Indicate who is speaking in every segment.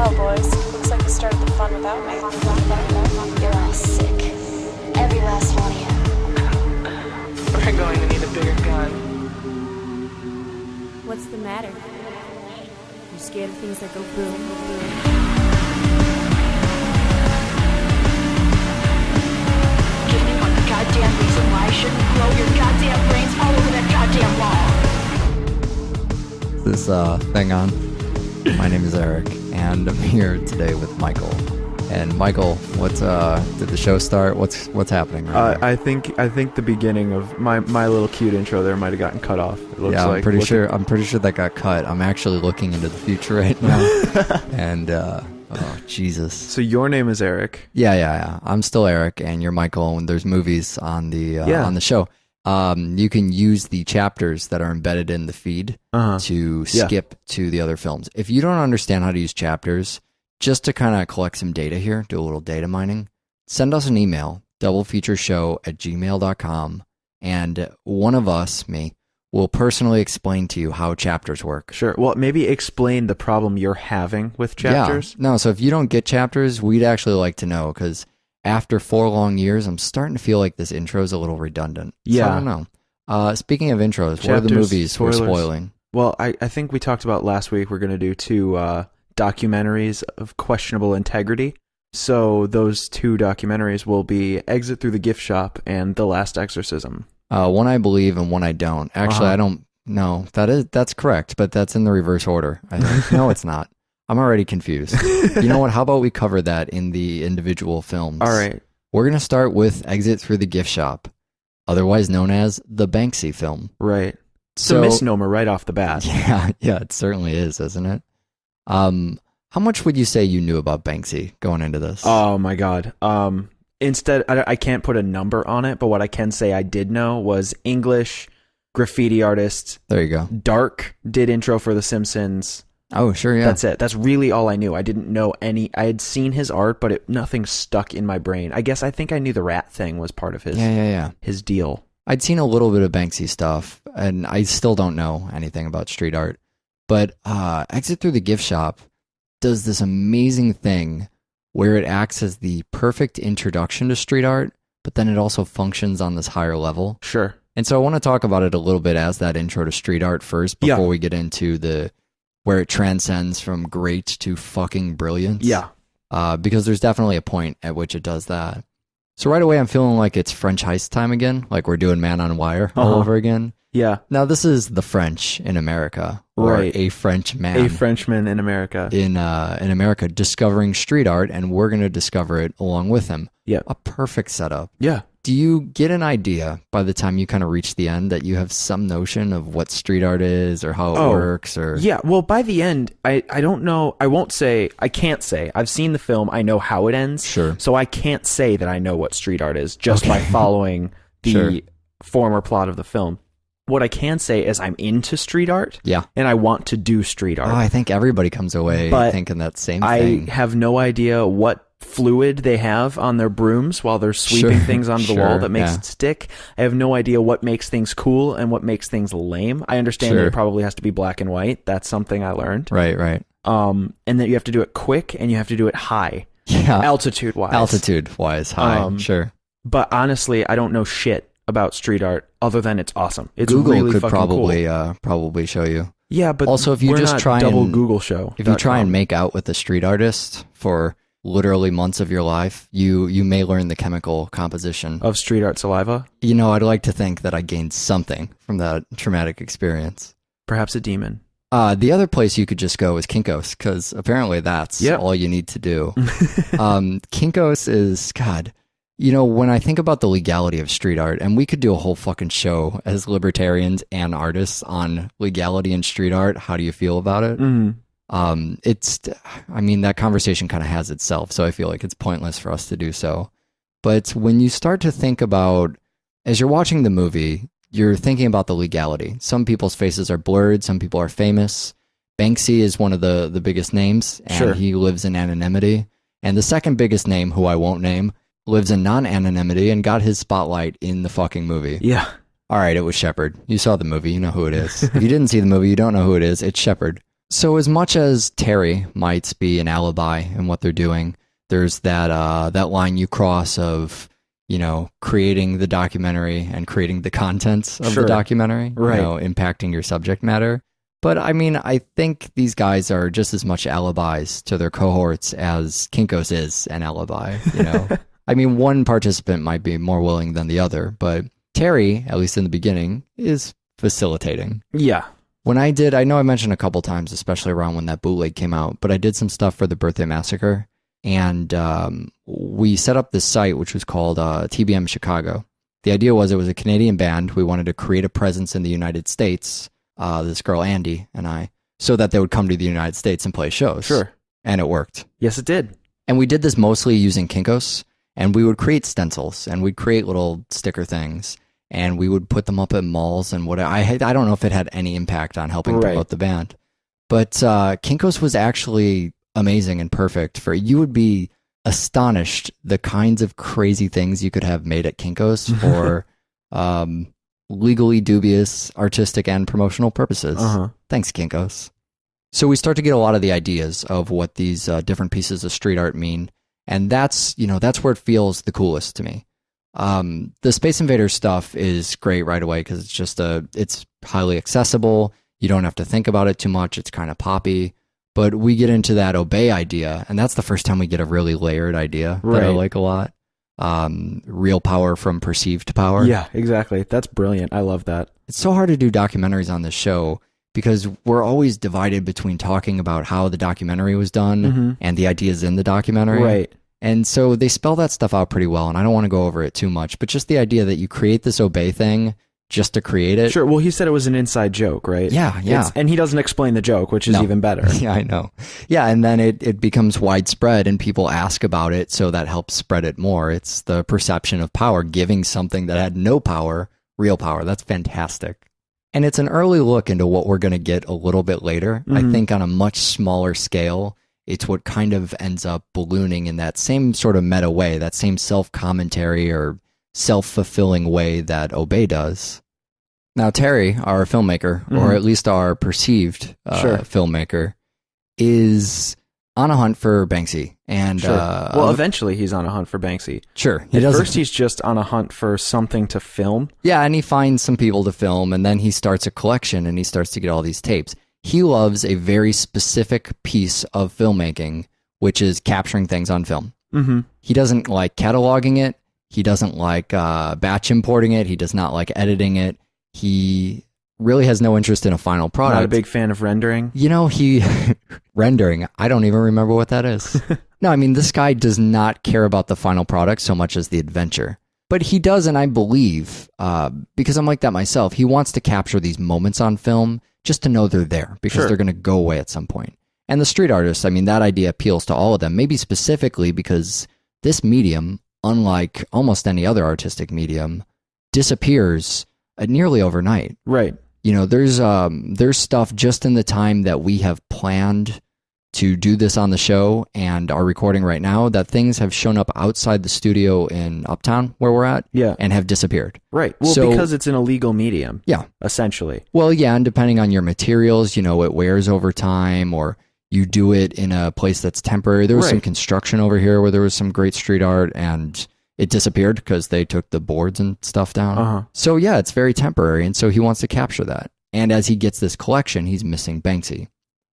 Speaker 1: Well, boys, looks like you started the fun without me.
Speaker 2: You're all sick. Every last one of you.
Speaker 3: We're going to need a bigger gun.
Speaker 4: What's the matter? You scared of things that go boom, boom?
Speaker 2: Give me one goddamn reason why I shouldn't grow your goddamn brains all over that goddamn wall.
Speaker 5: This thing on. My name is Eric, and I'm here today with Michael. And Michael, what's did the show start? What's happening right now?
Speaker 6: I think the beginning of my little cute intro there might have gotten cut off. It looks
Speaker 5: Yeah,
Speaker 6: like.
Speaker 5: I'm pretty sure that got cut. I'm actually looking into the future right now. And oh Jesus.
Speaker 6: So your name is Eric.
Speaker 5: Yeah. I'm still Eric, and you're Michael. And there's movies on the show. You can use the chapters that are embedded in the feed to skip to the other films. If you don't understand how to use chapters, just to kind of collect some data here, do a little data mining, send us an email, doubleFeatureShow@gmail.com, and one of us, me, will personally explain to you how chapters work.
Speaker 6: Sure. Well, maybe explain the problem you're having with chapters.
Speaker 5: Yeah. No, so if you don't get chapters, we'd actually like to know, because after 4 long years, I'm starting to feel like this intro is a little redundant.
Speaker 6: Yeah.
Speaker 5: So I don't know. Speaking of intros, what are the movies
Speaker 6: spoilers.
Speaker 5: we're spoiling?
Speaker 6: Well, I think we talked about last week we're going to do 2 documentaries of questionable integrity. So those 2 documentaries will be Exit Through the Gift Shop and The Last Exorcism.
Speaker 5: One I believe and one I don't. Actually, I don't know. That's correct, but that's in the reverse order, I think. No, it's not. I'm already confused. You know what? How about we cover that in the individual films?
Speaker 6: All right.
Speaker 5: We're going to start with Exit Through the Gift Shop, otherwise known as the Banksy film.
Speaker 6: Right. It's a misnomer right off the bat.
Speaker 5: Yeah, it certainly is, isn't it? How much would you say you knew about Banksy going into this?
Speaker 6: Oh my God. Instead, I can't put a number on it, but what I can say I did know was English graffiti artist.
Speaker 5: There you go.
Speaker 6: Dark did intro for The Simpsons.
Speaker 5: Oh, sure, yeah.
Speaker 6: That's it. That's really all I knew. I didn't know any. I had seen his art, but nothing stuck in my brain. I think I knew the rat thing was part of his his deal.
Speaker 5: I'd seen a little bit of Banksy stuff, and I still don't know anything about street art. But Exit Through the Gift Shop does this amazing thing where it acts as the perfect introduction to street art, but then it also functions on this higher level.
Speaker 6: Sure.
Speaker 5: And so I want to talk about it a little bit as that intro to street art first, before we get into where it transcends from great to fucking brilliance.
Speaker 6: Yeah.
Speaker 5: Because there's definitely a point at which it does that. So right away, I'm feeling like it's French heist time again, like we're doing Man on Wire all over again.
Speaker 6: Yeah.
Speaker 5: Now, this is the French in America, or
Speaker 6: right.
Speaker 5: a French man.
Speaker 6: A Frenchman in America.
Speaker 5: In America, discovering street art, and we're going to discover it along with him.
Speaker 6: Yeah.
Speaker 5: A perfect setup.
Speaker 6: Yeah.
Speaker 5: Do you get an idea by the time you kind of reach the end that you have some notion of what street art is or how it works? Or
Speaker 6: yeah, well, by the end, I don't know. I can't say. I've seen the film. I know how it ends.
Speaker 5: Sure.
Speaker 6: So I can't say that I know what street art is just by following the former plot of the film. What I can say is I'm into street art.
Speaker 5: Yeah.
Speaker 6: And I want to do street art.
Speaker 5: Oh, I think everybody comes away thinking that same thing.
Speaker 6: I have no idea what fluid they have on their brooms while they're sweeping things onto the wall that makes it stick. I have no idea what makes things cool and what makes things lame. I understand that it probably has to be black and white. That's something I learned.
Speaker 5: Right.
Speaker 6: And that you have to do it quick and you have to do it high.
Speaker 5: Yeah.
Speaker 6: Altitude-wise,
Speaker 5: high, sure.
Speaker 6: But honestly, I don't know shit about street art other than it's awesome. It's
Speaker 5: Google
Speaker 6: really
Speaker 5: could
Speaker 6: fucking cool.
Speaker 5: probably show you.
Speaker 6: Yeah, but
Speaker 5: also if you
Speaker 6: we're
Speaker 5: just
Speaker 6: not
Speaker 5: try
Speaker 6: double
Speaker 5: and
Speaker 6: Google show.
Speaker 5: If you try and make out with a street artist for literally months of your life, you may learn the chemical composition
Speaker 6: of street art saliva.
Speaker 5: You know, I'd like to think that I gained something from that traumatic experience.
Speaker 6: Perhaps a demon.
Speaker 5: The other place you could just go is Kinko's, because apparently that's all you need to do. Kinko's is, God, you know, when I think about the legality of street art, and we could do a whole fucking show as libertarians and artists on legality in street art, how do you feel about it? That conversation kind of has itself, so I feel like it's pointless for us to do so. But when you start to think about, as you're watching the movie, you're thinking about the legality. Some people's faces are blurred, some people are famous. Banksy is one of the biggest names, and he lives in anonymity. And the second biggest name, who I won't name, lives in non-anonymity and got his spotlight in the fucking movie.
Speaker 6: Yeah.
Speaker 5: All right, it was Shepard. You saw the movie, you know who it is. If you didn't see the movie, you don't know who it is. It's Shepard. So as much as Terry might be an alibi in what they're doing, there's that line you cross of, creating the documentary and creating the contents of the documentary,
Speaker 6: right.
Speaker 5: Impacting your subject matter. But I mean, I think these guys are just as much alibis to their cohorts as Kinko's is an alibi, I mean, one participant might be more willing than the other, but Terry, at least in the beginning, is facilitating.
Speaker 6: Yeah.
Speaker 5: When I know I mentioned a couple times, especially around when that bootleg came out, but I did some stuff for the Birthday Massacre, and we set up this site, which was called TBM Chicago. The idea was it was a Canadian band. We wanted to create a presence in the United States, this girl Andy and I, so that they would come to the United States and play shows.
Speaker 6: Sure.
Speaker 5: And it worked.
Speaker 6: Yes, it did.
Speaker 5: And we did this mostly using Kinko's, and we would create stencils, and we'd create little sticker things, and we would put them up at malls and whatever. I don't know if it had any impact on helping promote the band, but Kinko's was actually amazing and perfect for, you would be astonished the kinds of crazy things you could have made at Kinko's for legally dubious artistic and promotional purposes. Thanks, Kinko's. So we start to get a lot of the ideas of what these different pieces of street art mean, and that's where it feels the coolest to me. The Space Invaders stuff is great right away because it's just it's highly accessible. You don't have to think about it too much. It's kind of poppy. But we get into that obey idea, and that's the first time we get a really layered idea that I like a lot. Real power from perceived power.
Speaker 6: Yeah, exactly. That's brilliant. I love that.
Speaker 5: It's so hard to do documentaries on this show because we're always divided between talking about how the documentary was done and the ideas in the documentary.
Speaker 6: Right.
Speaker 5: And so they spell that stuff out pretty well, and I don't want to go over it too much, but just the idea that you create this obey thing just to create it.
Speaker 6: Sure. Well, he said it was an inside joke, right?
Speaker 5: Yeah.
Speaker 6: And he doesn't explain the joke, which is even better.
Speaker 5: Yeah, I know. Yeah, and then it becomes widespread, and people ask about it, so that helps spread it more. It's the perception of power, giving something that had no power, real power. That's fantastic. And it's an early look into what we're going to get a little bit later. I think on a much smaller scale. It's what kind of ends up ballooning in that same sort of meta way, that same self-commentary or self-fulfilling way that Obey does. Now, Terry, our filmmaker, or at least our perceived filmmaker, is on a hunt for Banksy. And
Speaker 6: well, eventually he's on a hunt for Banksy.
Speaker 5: Sure.
Speaker 6: At first he's just on a hunt for something to film.
Speaker 5: Yeah, and he finds some people to film, and then he starts a collection, and he starts to get all these tapes. He loves a very specific piece of filmmaking, which is capturing things on film. He doesn't like cataloging it. He doesn't like batch importing it. He does not like editing it. He really has no interest in a final product.
Speaker 6: Not a big fan of rendering.
Speaker 5: Rendering, I don't even remember what that is. No, I mean, this guy does not care about the final product so much as the adventure. But he does, and I believe, because I'm like that myself, he wants to capture these moments on film just to know they're there, because they're going to go away at some point. And the street artists, I mean, that idea appeals to all of them, maybe specifically because this medium, unlike almost any other artistic medium, disappears nearly overnight.
Speaker 6: Right.
Speaker 5: There's stuff just in the time that we have planned to do this on the show and are recording right now, that things have shown up outside the studio in Uptown where we're at and have disappeared.
Speaker 6: Right. Well, because it's an illegal medium. Yeah. Essentially.
Speaker 5: Well, yeah, and depending on your materials, it wears over time, or you do it in a place that's temporary. There was some construction over here where there was some great street art, and it disappeared because they took the boards and stuff down. So yeah, it's very temporary, and so he wants to capture that. And as he gets this collection, he's missing Banksy.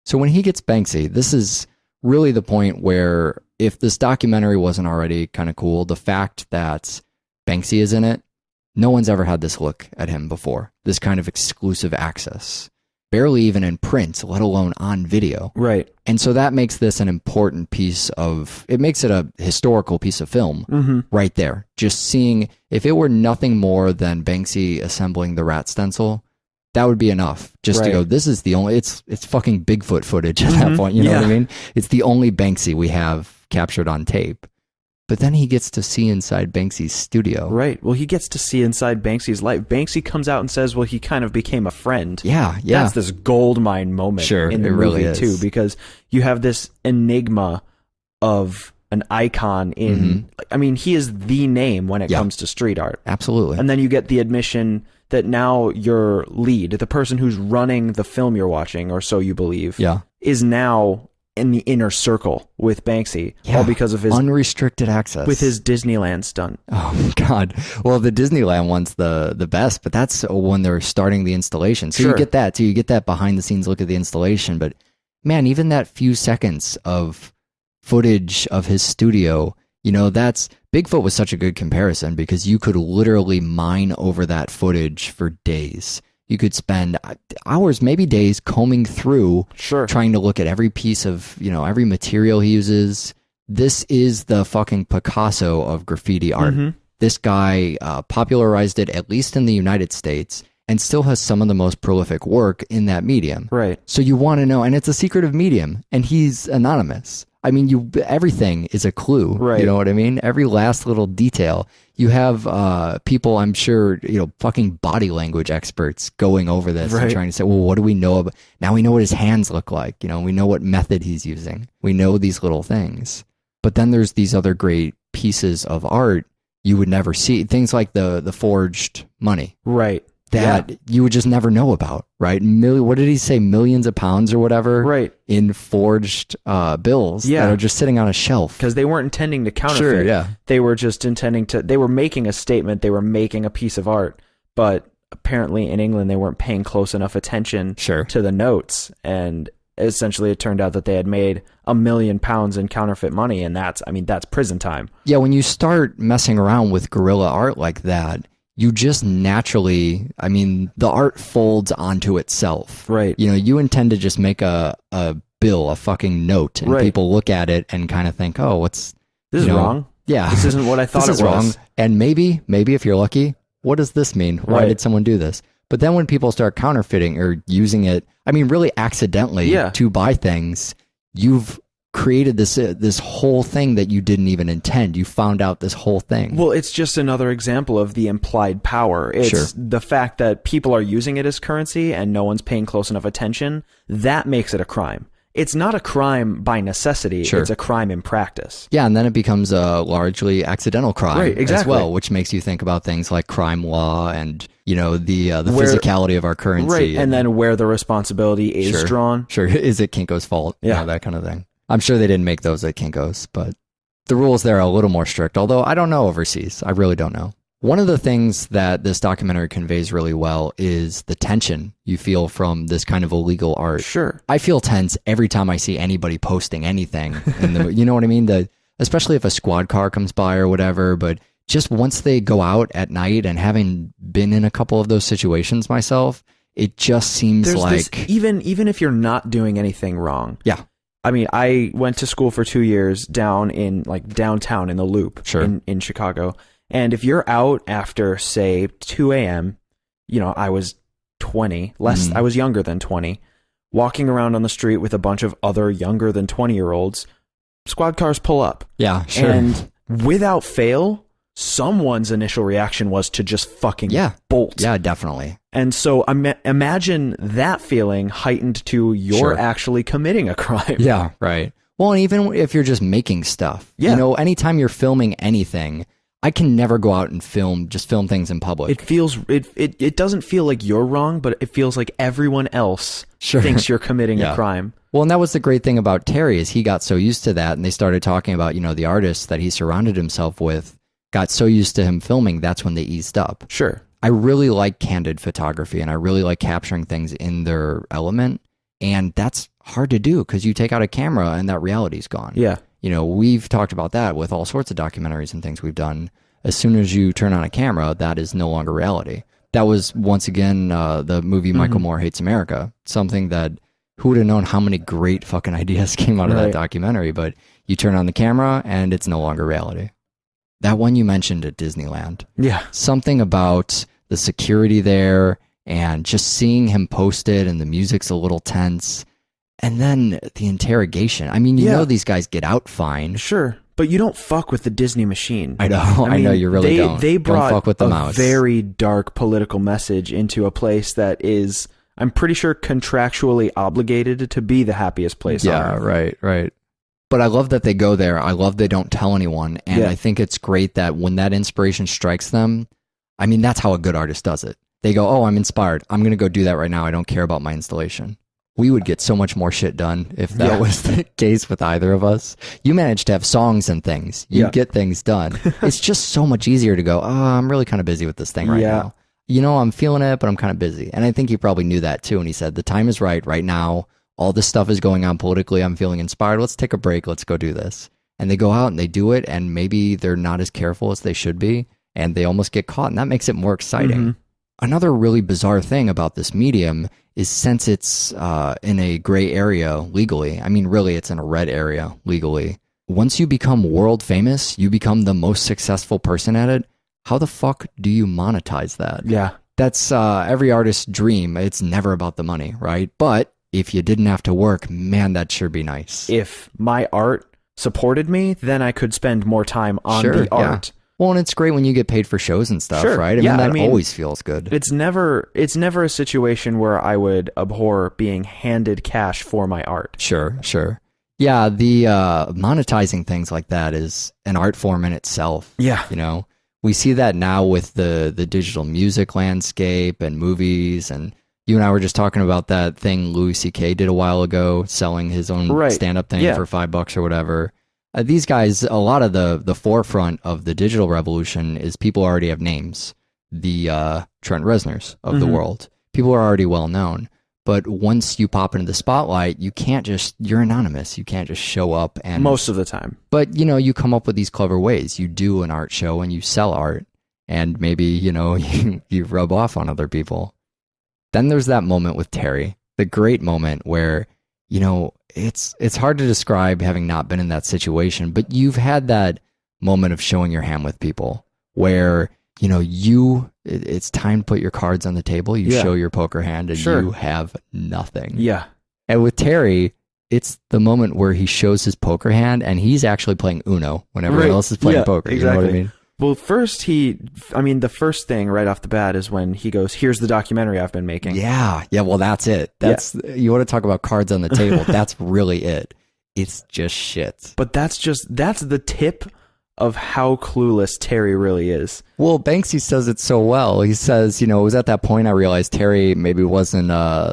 Speaker 5: So when he gets Banksy, this is really the point where, if this documentary wasn't already kind of cool, the fact that Banksy is in it, no one's ever had this look at him before, this kind of exclusive access, barely even in print, let alone on video.
Speaker 6: Right.
Speaker 5: And so that makes this an important it makes it a historical piece of film right there. Just seeing, if it were nothing more than Banksy assembling the rat stencil, that would be enough just to go, this is the only, it's fucking Bigfoot footage at that point. You know what I mean? It's the only Banksy we have captured on tape. But then he gets to see inside Banksy's studio.
Speaker 6: Right. Well, he gets to see inside Banksy's life. Banksy comes out and says, well, he kind of became a friend.
Speaker 5: Yeah.
Speaker 6: That's this goldmine moment in the movie,
Speaker 5: really
Speaker 6: too, because you have this enigma of an icon in, I mean, he is the name when it comes to street art.
Speaker 5: Absolutely.
Speaker 6: And then you get the admission that now your lead, the person who's running the film you're watching, or so you believe, is now in the inner circle with Banksy, all because of his
Speaker 5: unrestricted access
Speaker 6: with his Disneyland stunt.
Speaker 5: Oh God! Well, the Disneyland one's the best, but that's when they're starting the installation. So you get that. So you get that behind the scenes look at the installation. But man, even that few seconds of footage of his studio, that's Bigfoot was such a good comparison because you could literally mine over that footage for days. You could spend hours, maybe days, combing through, trying to look at every piece of, every material he uses. This is the fucking Picasso of graffiti art. This guy popularized it, at least in the United States, and still has some of the most prolific work in that medium.
Speaker 6: Right.
Speaker 5: So you want to know, and it's a secretive medium, and he's anonymous. I mean, everything is a clue.
Speaker 6: Right.
Speaker 5: You know what I mean? Every last little detail. You have people, I'm sure, fucking body language experts going over this and trying to say, well, what do we know about? Now we know what his hands look like. We know what method he's using. We know these little things. But then there's these other great pieces of art you would never see. Things like the forged money.
Speaker 6: Right.
Speaker 5: That you would just never know about, right? What did he say? Millions of pounds or whatever,
Speaker 6: right?
Speaker 5: In forged bills that are just sitting on a shelf
Speaker 6: because they weren't intending to counterfeit. They were just intending to. They were making a statement. They were making a piece of art, but apparently in England they weren't paying close enough attention to the notes, and essentially it turned out that they had made £1 million in counterfeit money, and that's prison time.
Speaker 5: Yeah, when you start messing around with guerrilla art like that, you just naturally, the art folds onto itself.
Speaker 6: Right.
Speaker 5: You intend to just make a bill, a fucking note, and people look at it and kind of think, oh, this
Speaker 6: is wrong.
Speaker 5: Yeah.
Speaker 6: This isn't what I thought it was. Wrong.
Speaker 5: And maybe if you're lucky, what does this mean? Why did someone do this? But then when people start counterfeiting or using it, really accidentally to buy things, you've created this whole thing that you didn't even intend. You found out this whole thing.
Speaker 6: Well, it's just another example of the implied power. It's the fact that people are using it as currency and no one's paying close enough attention. That makes it a crime. It's not a crime by necessity. It's a crime in practice.
Speaker 5: Yeah, and then it becomes a largely accidental crime as well, which makes you think about things like crime law and the physicality of our currency.
Speaker 6: Right, and then where the responsibility is drawn.
Speaker 5: Is it Kinko's fault? Yeah, that kind of thing. I'm sure they didn't make those at Kinko's, but the rules there are a little more strict, although I don't know overseas. I really don't know. One of the things that this documentary conveys really well is the tension you feel from this kind of illegal art.
Speaker 6: Sure.
Speaker 5: I feel tense every time I see anybody posting anything. You know what I mean? Especially if a squad car comes by or whatever, but just once they go out at night, and having been in a couple of those situations myself, it just seems
Speaker 6: even if you're not doing anything wrong.
Speaker 5: Yeah.
Speaker 6: I went to school for 2 years down in downtown in the Loop in Chicago. And if you're out after, say, 2 a.m., I was 20, I was younger than 20, walking around on the street with a bunch of other younger than 20-year-olds, squad cars pull up.
Speaker 5: Yeah, sure.
Speaker 6: And without fail, someone's initial reaction was to just fucking bolt.
Speaker 5: Yeah, definitely.
Speaker 6: And so imagine that feeling heightened to you're actually committing a crime.
Speaker 5: Yeah, right. Well, and even if you're just making stuff, anytime you're filming anything, I can never go out and film things in public.
Speaker 6: It feels, it doesn't feel like you're wrong, but it feels like everyone else thinks you're committing a crime.
Speaker 5: Well, and that was the great thing about Terry, is he got so used to that, and they started talking about, the artists that he surrounded himself with got so used to him filming, that's when they eased up.
Speaker 6: Sure.
Speaker 5: I really like candid photography, and I really like capturing things in their element, and that's hard to do because you take out a camera and that reality's gone.
Speaker 6: Yeah.
Speaker 5: We've talked about that with all sorts of documentaries and things we've done. As soon as you turn on a camera, that is no longer reality. That was, once again, the movie Michael Moore Hates America, something that, who would have known how many great fucking ideas came out of that documentary, but you turn on the camera and it's no longer reality. That one you mentioned at Disneyland.
Speaker 6: Yeah. Something
Speaker 5: about the security there and just seeing him post it, and the music's a little tense. And then the interrogation. You know these guys get out fine.
Speaker 6: Sure. But you don't fuck with the Disney machine.
Speaker 5: I know. I know you really don't.
Speaker 6: They brought
Speaker 5: don't fuck with the mouse.
Speaker 6: Very dark political message into a place that is, I'm pretty sure, contractually obligated to be the happiest place on Earth.
Speaker 5: Right. But I love that they go there. I love they don't tell anyone. And I think it's great that when that inspiration strikes them, that's how a good artist does it. They go, oh, I'm inspired. I'm going to go do that right now. I don't care about my installation. We would get so much more shit done if that was the case with either of us. You manage to have songs and things. You get things done. It's just so much easier to go, oh, I'm really kind of busy with this thing right now. You know, I'm feeling it, but I'm kind of busy. And I think he probably knew that too. And he said, the time is right now. All this stuff is going on politically. I'm feeling inspired. Let's take a break. Let's go do this. And they go out and they do it. And maybe they're not as careful as they should be. And they almost get caught. And that makes it more exciting. Mm-hmm. Another really bizarre thing about this medium is since it's in a gray area legally, I mean, really, it's in a red area legally. Once you become world famous, you become the most successful person at it. How the fuck do you monetize that?
Speaker 6: Yeah.
Speaker 5: That's every artist's dream. It's never about the money, right? But if you didn't have to work, man, that sure be nice.
Speaker 6: If my art supported me, then I could spend more time on the art.
Speaker 5: Yeah. Well, and it's great when you get paid for shows and stuff, right? I mean, always feels good.
Speaker 6: It's never a situation where I would abhor being handed cash for my art.
Speaker 5: Sure. Yeah, the monetizing things like that is an art form in itself.
Speaker 6: Yeah.
Speaker 5: You know, we see that now with the digital music landscape and movies, and you and I were just talking about that thing Louis C.K. did a while ago, selling his own stand-up thing for $5 or whatever. These guys, a lot of the forefront of the digital revolution is people already have names. The Trent Reznors of the world. People are already well known. But once you pop into the spotlight, you're anonymous. You can't just show up and...
Speaker 6: Most of the time.
Speaker 5: But, you know, you come up with these clever ways. You do an art show and you sell art. And maybe, you know, you rub off on other people. Then there's that moment with Terry. The great moment where, you know... It's hard to describe having not been in that situation, but you've had that moment of showing your hand with people where, you know, it's time to put your cards on the table. You show your poker hand and you have nothing.
Speaker 6: Yeah.
Speaker 5: And with Terry, it's the moment where he shows his poker hand and he's actually playing Uno when everyone else is playing poker.
Speaker 6: Exactly.
Speaker 5: You know what I mean?
Speaker 6: Well, the first thing right off the bat is when he goes, here's the documentary I've been making.
Speaker 5: Yeah, well, that's it. You want to talk about cards on the table. That's really it. It's just shit.
Speaker 6: But that's the tip of how clueless Terry really is.
Speaker 5: Well, Banksy says it so well. He says, you know, it was at that point I realized Terry maybe wasn't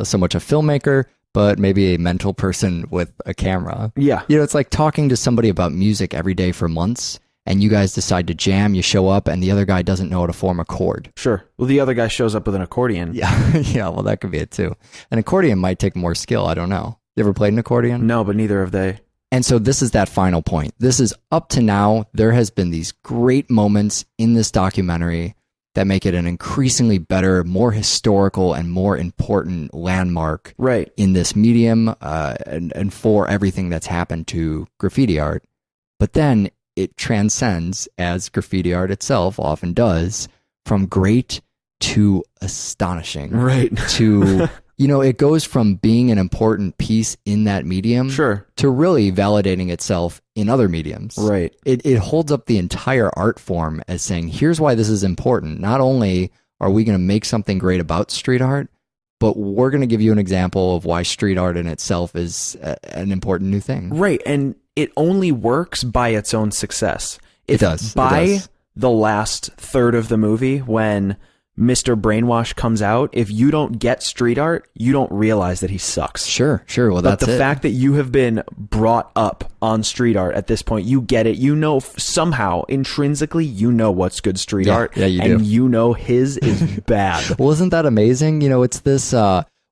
Speaker 5: so much a filmmaker, but maybe a mental person with a camera.
Speaker 6: Yeah.
Speaker 5: You know, it's like talking to somebody about music every day for months. And you guys decide to jam, you show up, and the other guy doesn't know how to form a chord.
Speaker 6: Sure. Well, the other guy shows up with an accordion.
Speaker 5: Yeah, well, that could be it too. An accordion might take more skill, I don't know. You ever played an accordion?
Speaker 6: No, but neither have they.
Speaker 5: And so this is that final point. This is up to now, there has been these great moments in this documentary that make it an increasingly better, more historical, and more important landmark in this medium and for everything that's happened to graffiti art. But then it transcends, as graffiti art itself often does, from great to astonishing.
Speaker 6: Right.
Speaker 5: To, you know, it goes from being an important piece in that medium to really validating itself in other mediums.
Speaker 6: Right.
Speaker 5: It holds up the entire art form as saying, here's why this is important. Not only are we going to make something great about street art, but we're going to give you an example of why street art in itself is an important new thing.
Speaker 6: Right. And it only works by its own success.
Speaker 5: It does.
Speaker 6: By the last third of the movie, when Mr. Brainwash comes out, if you don't get street art, you don't realize that he sucks.
Speaker 5: Sure. Well,
Speaker 6: but the fact that you have been brought up on street art at this point, you get it. You know, somehow, intrinsically, you know what's good street art.
Speaker 5: Yeah, you do.
Speaker 6: And you know his is bad.
Speaker 5: Well, isn't that amazing? You know, it's this...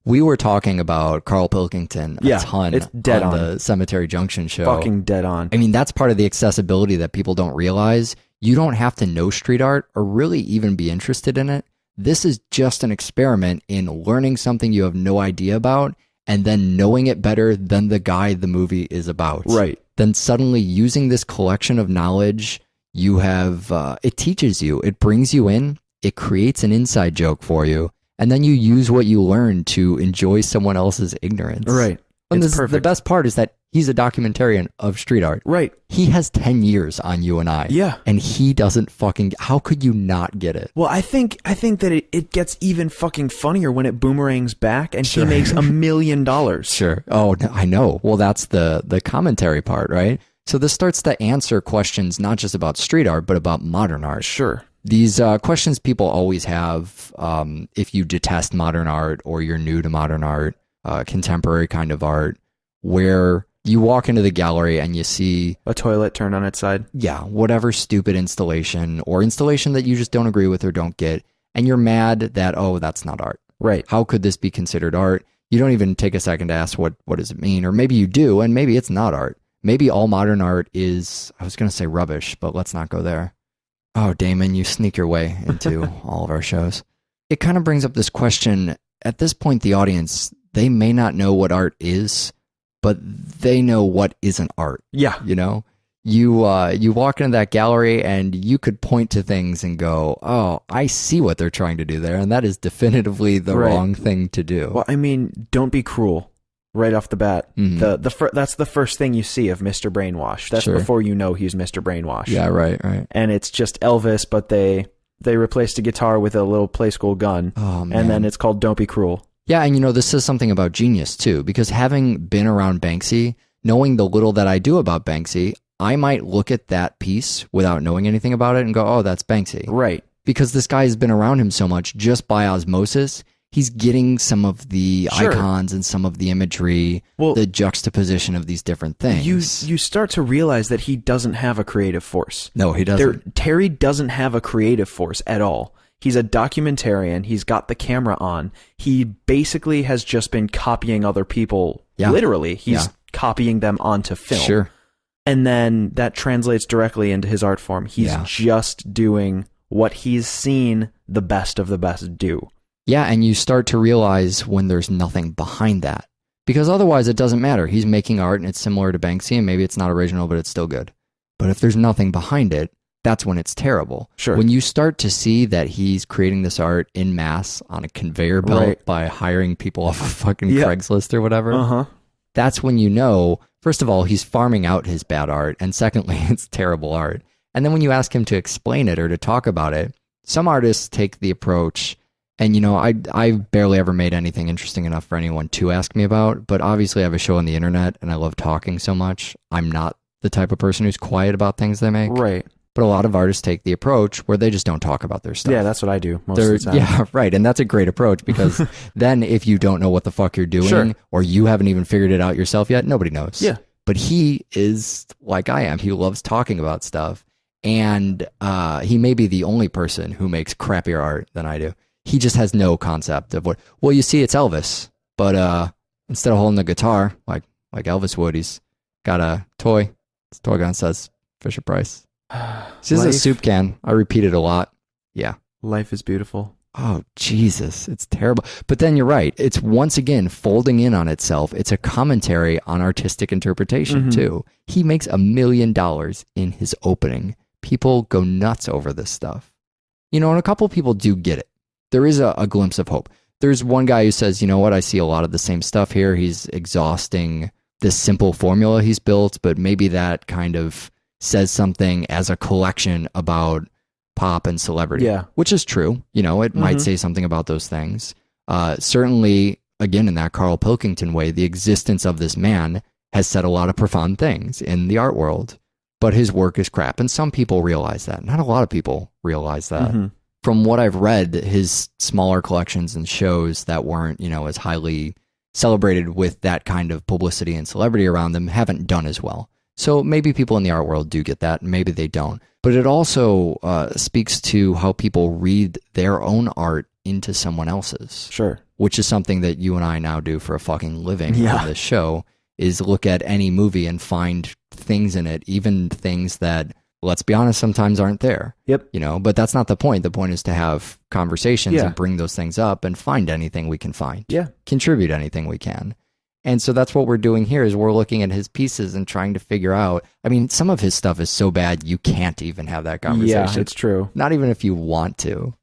Speaker 5: we were talking about Carl Pilkington a ton
Speaker 6: it's dead on
Speaker 5: the Cemetery Junction show.
Speaker 6: Fucking dead on.
Speaker 5: I mean, that's part of the accessibility that people don't realize. You don't have to know street art or really even be interested in it. This is just an experiment in learning something you have no idea about and then knowing it better than the guy the movie is about.
Speaker 6: Right.
Speaker 5: Then suddenly using this collection of knowledge, you have, it teaches you, it brings you in, it creates an inside joke for you. And then you use what you learn to enjoy someone else's ignorance.
Speaker 6: Right.
Speaker 5: And the best part is that he's a documentarian of street art.
Speaker 6: Right.
Speaker 5: He has 10 years on you and I.
Speaker 6: Yeah.
Speaker 5: And he doesn't fucking... How could you not get it?
Speaker 6: Well, I think that it gets even fucking funnier when it boomerangs back and he makes $1 million.
Speaker 5: Sure. Oh, I know. Well, that's the commentary part, right? So this starts to answer questions not just about street art, but about modern art.
Speaker 6: Sure.
Speaker 5: These questions people always have if you detest modern art or you're new to modern art, contemporary kind of art, where you walk into the gallery and you see
Speaker 6: a toilet turned on its side.
Speaker 5: Yeah, whatever stupid installation or installation that you just don't agree with or don't get. And you're mad that, oh, that's not art.
Speaker 6: Right.
Speaker 5: How could this be considered art? You don't even take a second to ask what does it mean? Or maybe you do, and maybe it's not art. Maybe all modern art is, I was going to say rubbish, but let's not go there. Oh, Damon, you sneak your way into all of our shows. It kind of brings up this question. At this point, the audience, they may not know what art is, but they know what isn't art.
Speaker 6: Yeah.
Speaker 5: You know? You walk into that gallery and you could point to things and go, oh, I see what they're trying to do there. And that is definitively the wrong thing to do.
Speaker 6: Well, I mean, don't be cruel right off the bat. Mm-hmm. That's the first thing you see of Mr. Brainwash. That's before you know he's Mr. Brainwash.
Speaker 5: Yeah, right.
Speaker 6: And it's just Elvis, but they replaced a guitar with a little play school gun.
Speaker 5: Oh, man.
Speaker 6: And then it's called Don't Be Cruel.
Speaker 5: Yeah, and this says something about genius too, because having been around Banksy, knowing the little that I do about Banksy, I might look at that piece without knowing anything about it and go, oh, that's Banksy.
Speaker 6: Right.
Speaker 5: Because this guy has been around him so much, just by osmosis, he's getting some of the icons and some of the imagery, the juxtaposition of these different things.
Speaker 6: You start to realize that he doesn't have a creative force.
Speaker 5: No, he doesn't.
Speaker 6: Terry doesn't have a creative force at all. He's a documentarian. He's got the camera on. He basically has just been copying other people. Yeah. Literally, he's copying them onto film.
Speaker 5: Sure.
Speaker 6: And then that translates directly into his art form. He's just doing what he's seen the best of the best do.
Speaker 5: Yeah, and you start to realize when there's nothing behind that. Because otherwise it doesn't matter. He's making art and it's similar to Banksy and maybe it's not original, but it's still good. But if there's nothing behind it, that's when it's terrible.
Speaker 6: Sure.
Speaker 5: When you start to see that he's creating this art in mass on a conveyor belt by hiring people off of fucking Craigslist or whatever, that's when you know, first of all, he's farming out his bad art, and secondly, it's terrible art. And then when you ask him to explain it or to talk about it, some artists take the approach, and I barely ever made anything interesting enough for anyone to ask me about, but obviously I have a show on the internet and I love talking so much. I'm not the type of person who's quiet about things they make.
Speaker 6: Right.
Speaker 5: But a lot of artists take the approach where they just don't talk about their stuff.
Speaker 6: Yeah, that's what I do most of the time.
Speaker 5: Yeah, right. And that's a great approach because then if you don't know what the fuck you're doing or you haven't even figured it out yourself yet, nobody knows.
Speaker 6: Yeah.
Speaker 5: But he is like I am. He loves talking about stuff. And he may be the only person who makes crappier art than I do. He just has no concept of what... Well, you see, it's Elvis. But instead of holding the guitar like Elvis would, he's got a toy. His toy gun says Fisher Price. This is a soup can. I repeat it a lot. Yeah.
Speaker 6: Life is beautiful.
Speaker 5: Oh, Jesus. It's terrible. But then you're right. It's once again folding in on itself. It's a commentary on artistic interpretation, too. He makes $1 million in his opening. People go nuts over this stuff. And a couple of people do get it. There is a glimpse of hope. There's one guy who says, you know what? I see a lot of the same stuff here. He's exhausting this simple formula he's built, but maybe that kind of says something as a collection about pop and celebrity, which is true. It might say something about those things. Certainly, again, in that Carl Pilkington way, the existence of this man has said a lot of profound things in the art world, but his work is crap. And some people realize that. Not a lot of people realize that. From what I've read, his smaller collections and shows that weren't, as highly celebrated with that kind of publicity and celebrity around them haven't done as well. So maybe people in the art world do get that, and maybe they don't. But it also speaks to how people read their own art into someone else's.
Speaker 6: Sure.
Speaker 5: Which is something that you and I now do for a fucking living on this show, is look at any movie and find things in it, even things that, let's be honest, sometimes aren't there.
Speaker 6: Yep.
Speaker 5: But that's not the point. The point is to have conversations and bring those things up and find anything we can find.
Speaker 6: Yeah. Contribute
Speaker 5: anything we can. And so that's what we're doing here, is we're looking at his pieces and trying to figure out, I mean, some of his stuff is so bad you can't even have that conversation.
Speaker 6: Yeah, it's true.
Speaker 5: Not even if you want to.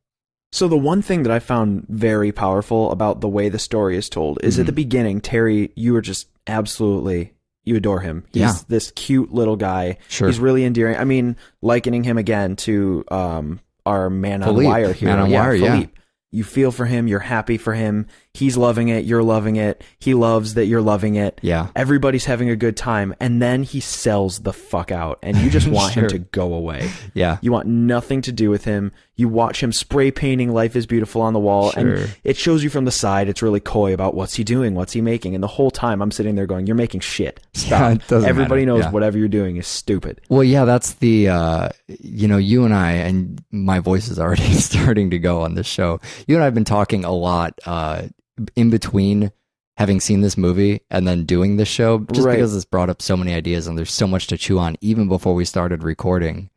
Speaker 6: So the one thing that I found very powerful about the way the story is told is at the beginning, Terry, you were just absolutely, you adore him. He's this cute little guy.
Speaker 5: Sure.
Speaker 6: He's really endearing. I mean, likening him again to our Man on Wire hero.
Speaker 5: Man on Wire,
Speaker 6: Philippe. You feel for him. You're happy for him. He's loving it. You're loving it. He loves that you're loving it.
Speaker 5: Yeah.
Speaker 6: Everybody's having a good time. And then he sells the fuck out and you just want
Speaker 5: Sure.
Speaker 6: him to go away.
Speaker 5: Yeah.
Speaker 6: You want nothing to do with him. You watch him spray painting Life is Beautiful on the wall.
Speaker 5: Sure.
Speaker 6: And it shows you from the side. It's really coy about what's he doing? What's he making? And the whole time I'm sitting there going, you're making shit. Stop.
Speaker 5: Yeah, it doesn't
Speaker 6: Everybody
Speaker 5: matter.
Speaker 6: knows
Speaker 5: Yeah.
Speaker 6: whatever you're doing is stupid.
Speaker 5: Well, yeah, that's the, you and I, and my voice is already starting to go on this show. You and I have been talking a lot in between having seen this movie and then doing this show, just
Speaker 6: Right.
Speaker 5: because it's brought up so many ideas and there's so much to chew on even before we started recording.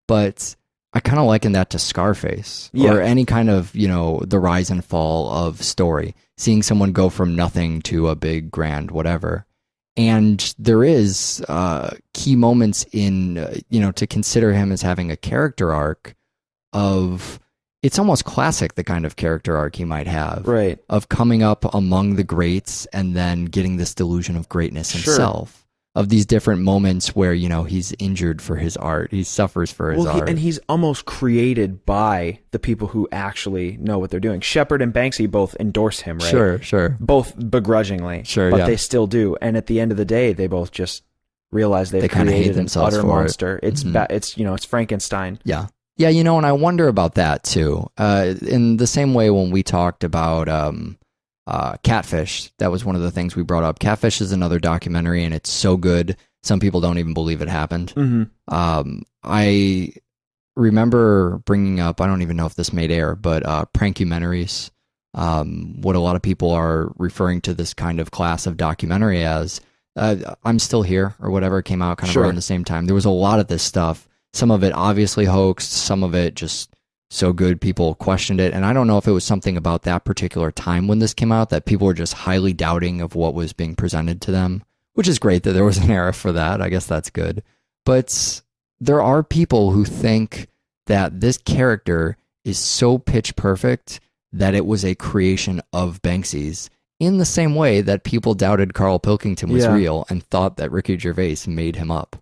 Speaker 5: But I kind of liken that to Scarface
Speaker 6: Yeah.
Speaker 5: or any kind of, the rise and fall of story, seeing someone go from nothing to a big, grand, whatever. And there is key moments in, to consider him as having a character arc of, it's almost classic, the kind of character arc he might have.
Speaker 6: Right.
Speaker 5: Of coming up among the greats and then getting this delusion of greatness
Speaker 6: Sure.
Speaker 5: himself. Of these different moments where, he's injured for his art. He suffers for his art.
Speaker 6: And he's almost created by the people who actually know what they're doing. Shepard and Banksy both endorse him, right?
Speaker 5: Sure.
Speaker 6: Both begrudgingly.
Speaker 5: Sure,
Speaker 6: But
Speaker 5: yeah.
Speaker 6: they still do. And at the end of the day, they both just realize they've
Speaker 5: They kinda hate
Speaker 6: created an
Speaker 5: themselves
Speaker 6: utter
Speaker 5: for it.
Speaker 6: monster. It's it's Frankenstein.
Speaker 5: Yeah. Yeah, and I wonder about that too. In the same way when we talked about Catfish, that was one of the things we brought up. Catfish is another documentary and it's so good. Some people don't even believe it happened.
Speaker 6: Mm-hmm.
Speaker 5: I remember bringing up, I don't even know if this made air, but prankumentaries. What a lot of people are referring to this kind of class of documentary as I'm Still Here or whatever came out kind of
Speaker 6: Sure.
Speaker 5: around the same time. There was a lot of this stuff. Some of it obviously hoaxed, some of it just so good people questioned it. And I don't know if it was something about that particular time when this came out that people were just highly doubting of what was being presented to them, which is great that there was an era for that. I guess that's good. But there are people who think that this character is so pitch perfect that it was a creation of Banksy's, in the same way that people doubted Carl Pilkington was
Speaker 6: Yeah.
Speaker 5: real and thought that Ricky Gervais made him up.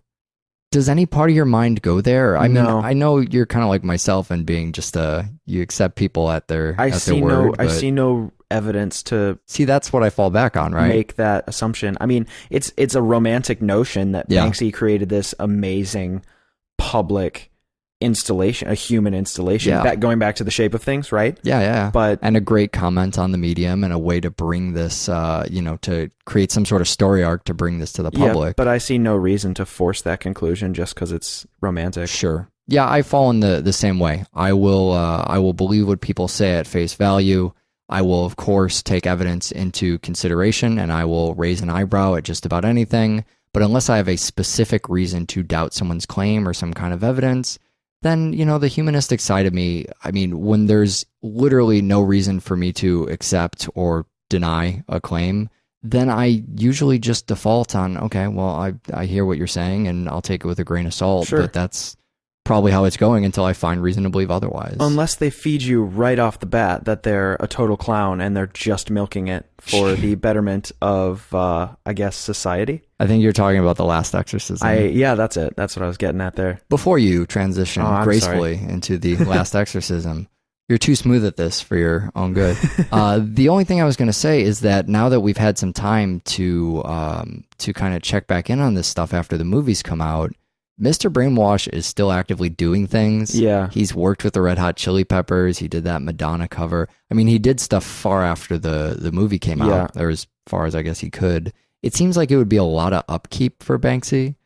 Speaker 5: Does any part of your mind go there? I mean,
Speaker 6: No.
Speaker 5: I know you're kind of like myself and being just you accept people at their
Speaker 6: I
Speaker 5: at
Speaker 6: see
Speaker 5: their word.
Speaker 6: I
Speaker 5: but-
Speaker 6: see no evidence to
Speaker 5: See, that's what I fall back on, right?
Speaker 6: make that assumption. I mean, it's a romantic notion that
Speaker 5: Yeah.
Speaker 6: Banksy created this amazing public installation, a human installation.
Speaker 5: Yeah.
Speaker 6: Going back to The Shape of Things, right?
Speaker 5: Yeah.
Speaker 6: But
Speaker 5: And a great comment on the medium and a way to bring this, to create some sort of story arc to bring this to the public.
Speaker 6: yeah, but I see no reason to force that conclusion just because it's romantic.
Speaker 5: Sure. Yeah, I fall in the same way. I will believe what people say at face value. I will, of course, take evidence into consideration, and I will raise an eyebrow at just about anything. But unless I have a specific reason to doubt someone's claim or some kind of evidence, then, the humanistic side of me, I mean, when there's literally no reason for me to accept or deny a claim, then I usually just default on, okay, well, I hear what you're saying and I'll take it with a grain of salt.
Speaker 6: Sure.
Speaker 5: But that's probably how it's going until I find reason to believe otherwise.
Speaker 6: Unless they feed you right off the bat that they're a total clown and they're just milking it for the betterment of, I guess, society.
Speaker 5: I think you're talking about The Last Exorcism.
Speaker 6: Yeah, that's it. That's what I was getting at there.
Speaker 5: Before you transition
Speaker 6: I'm
Speaker 5: gracefully into The Last Exorcism, you're too smooth at this for your own good. The only thing I was going to say is that now that we've had some time to kind of check back in on this stuff after the movies come out, Mr. Brainwash is still actively doing things.
Speaker 6: Yeah.
Speaker 5: He's worked with the Red Hot Chili Peppers. He did that Madonna cover. I mean, he did stuff far after the movie came out, or as far as I guess he could. It seems like it would be a lot of upkeep for Banksy.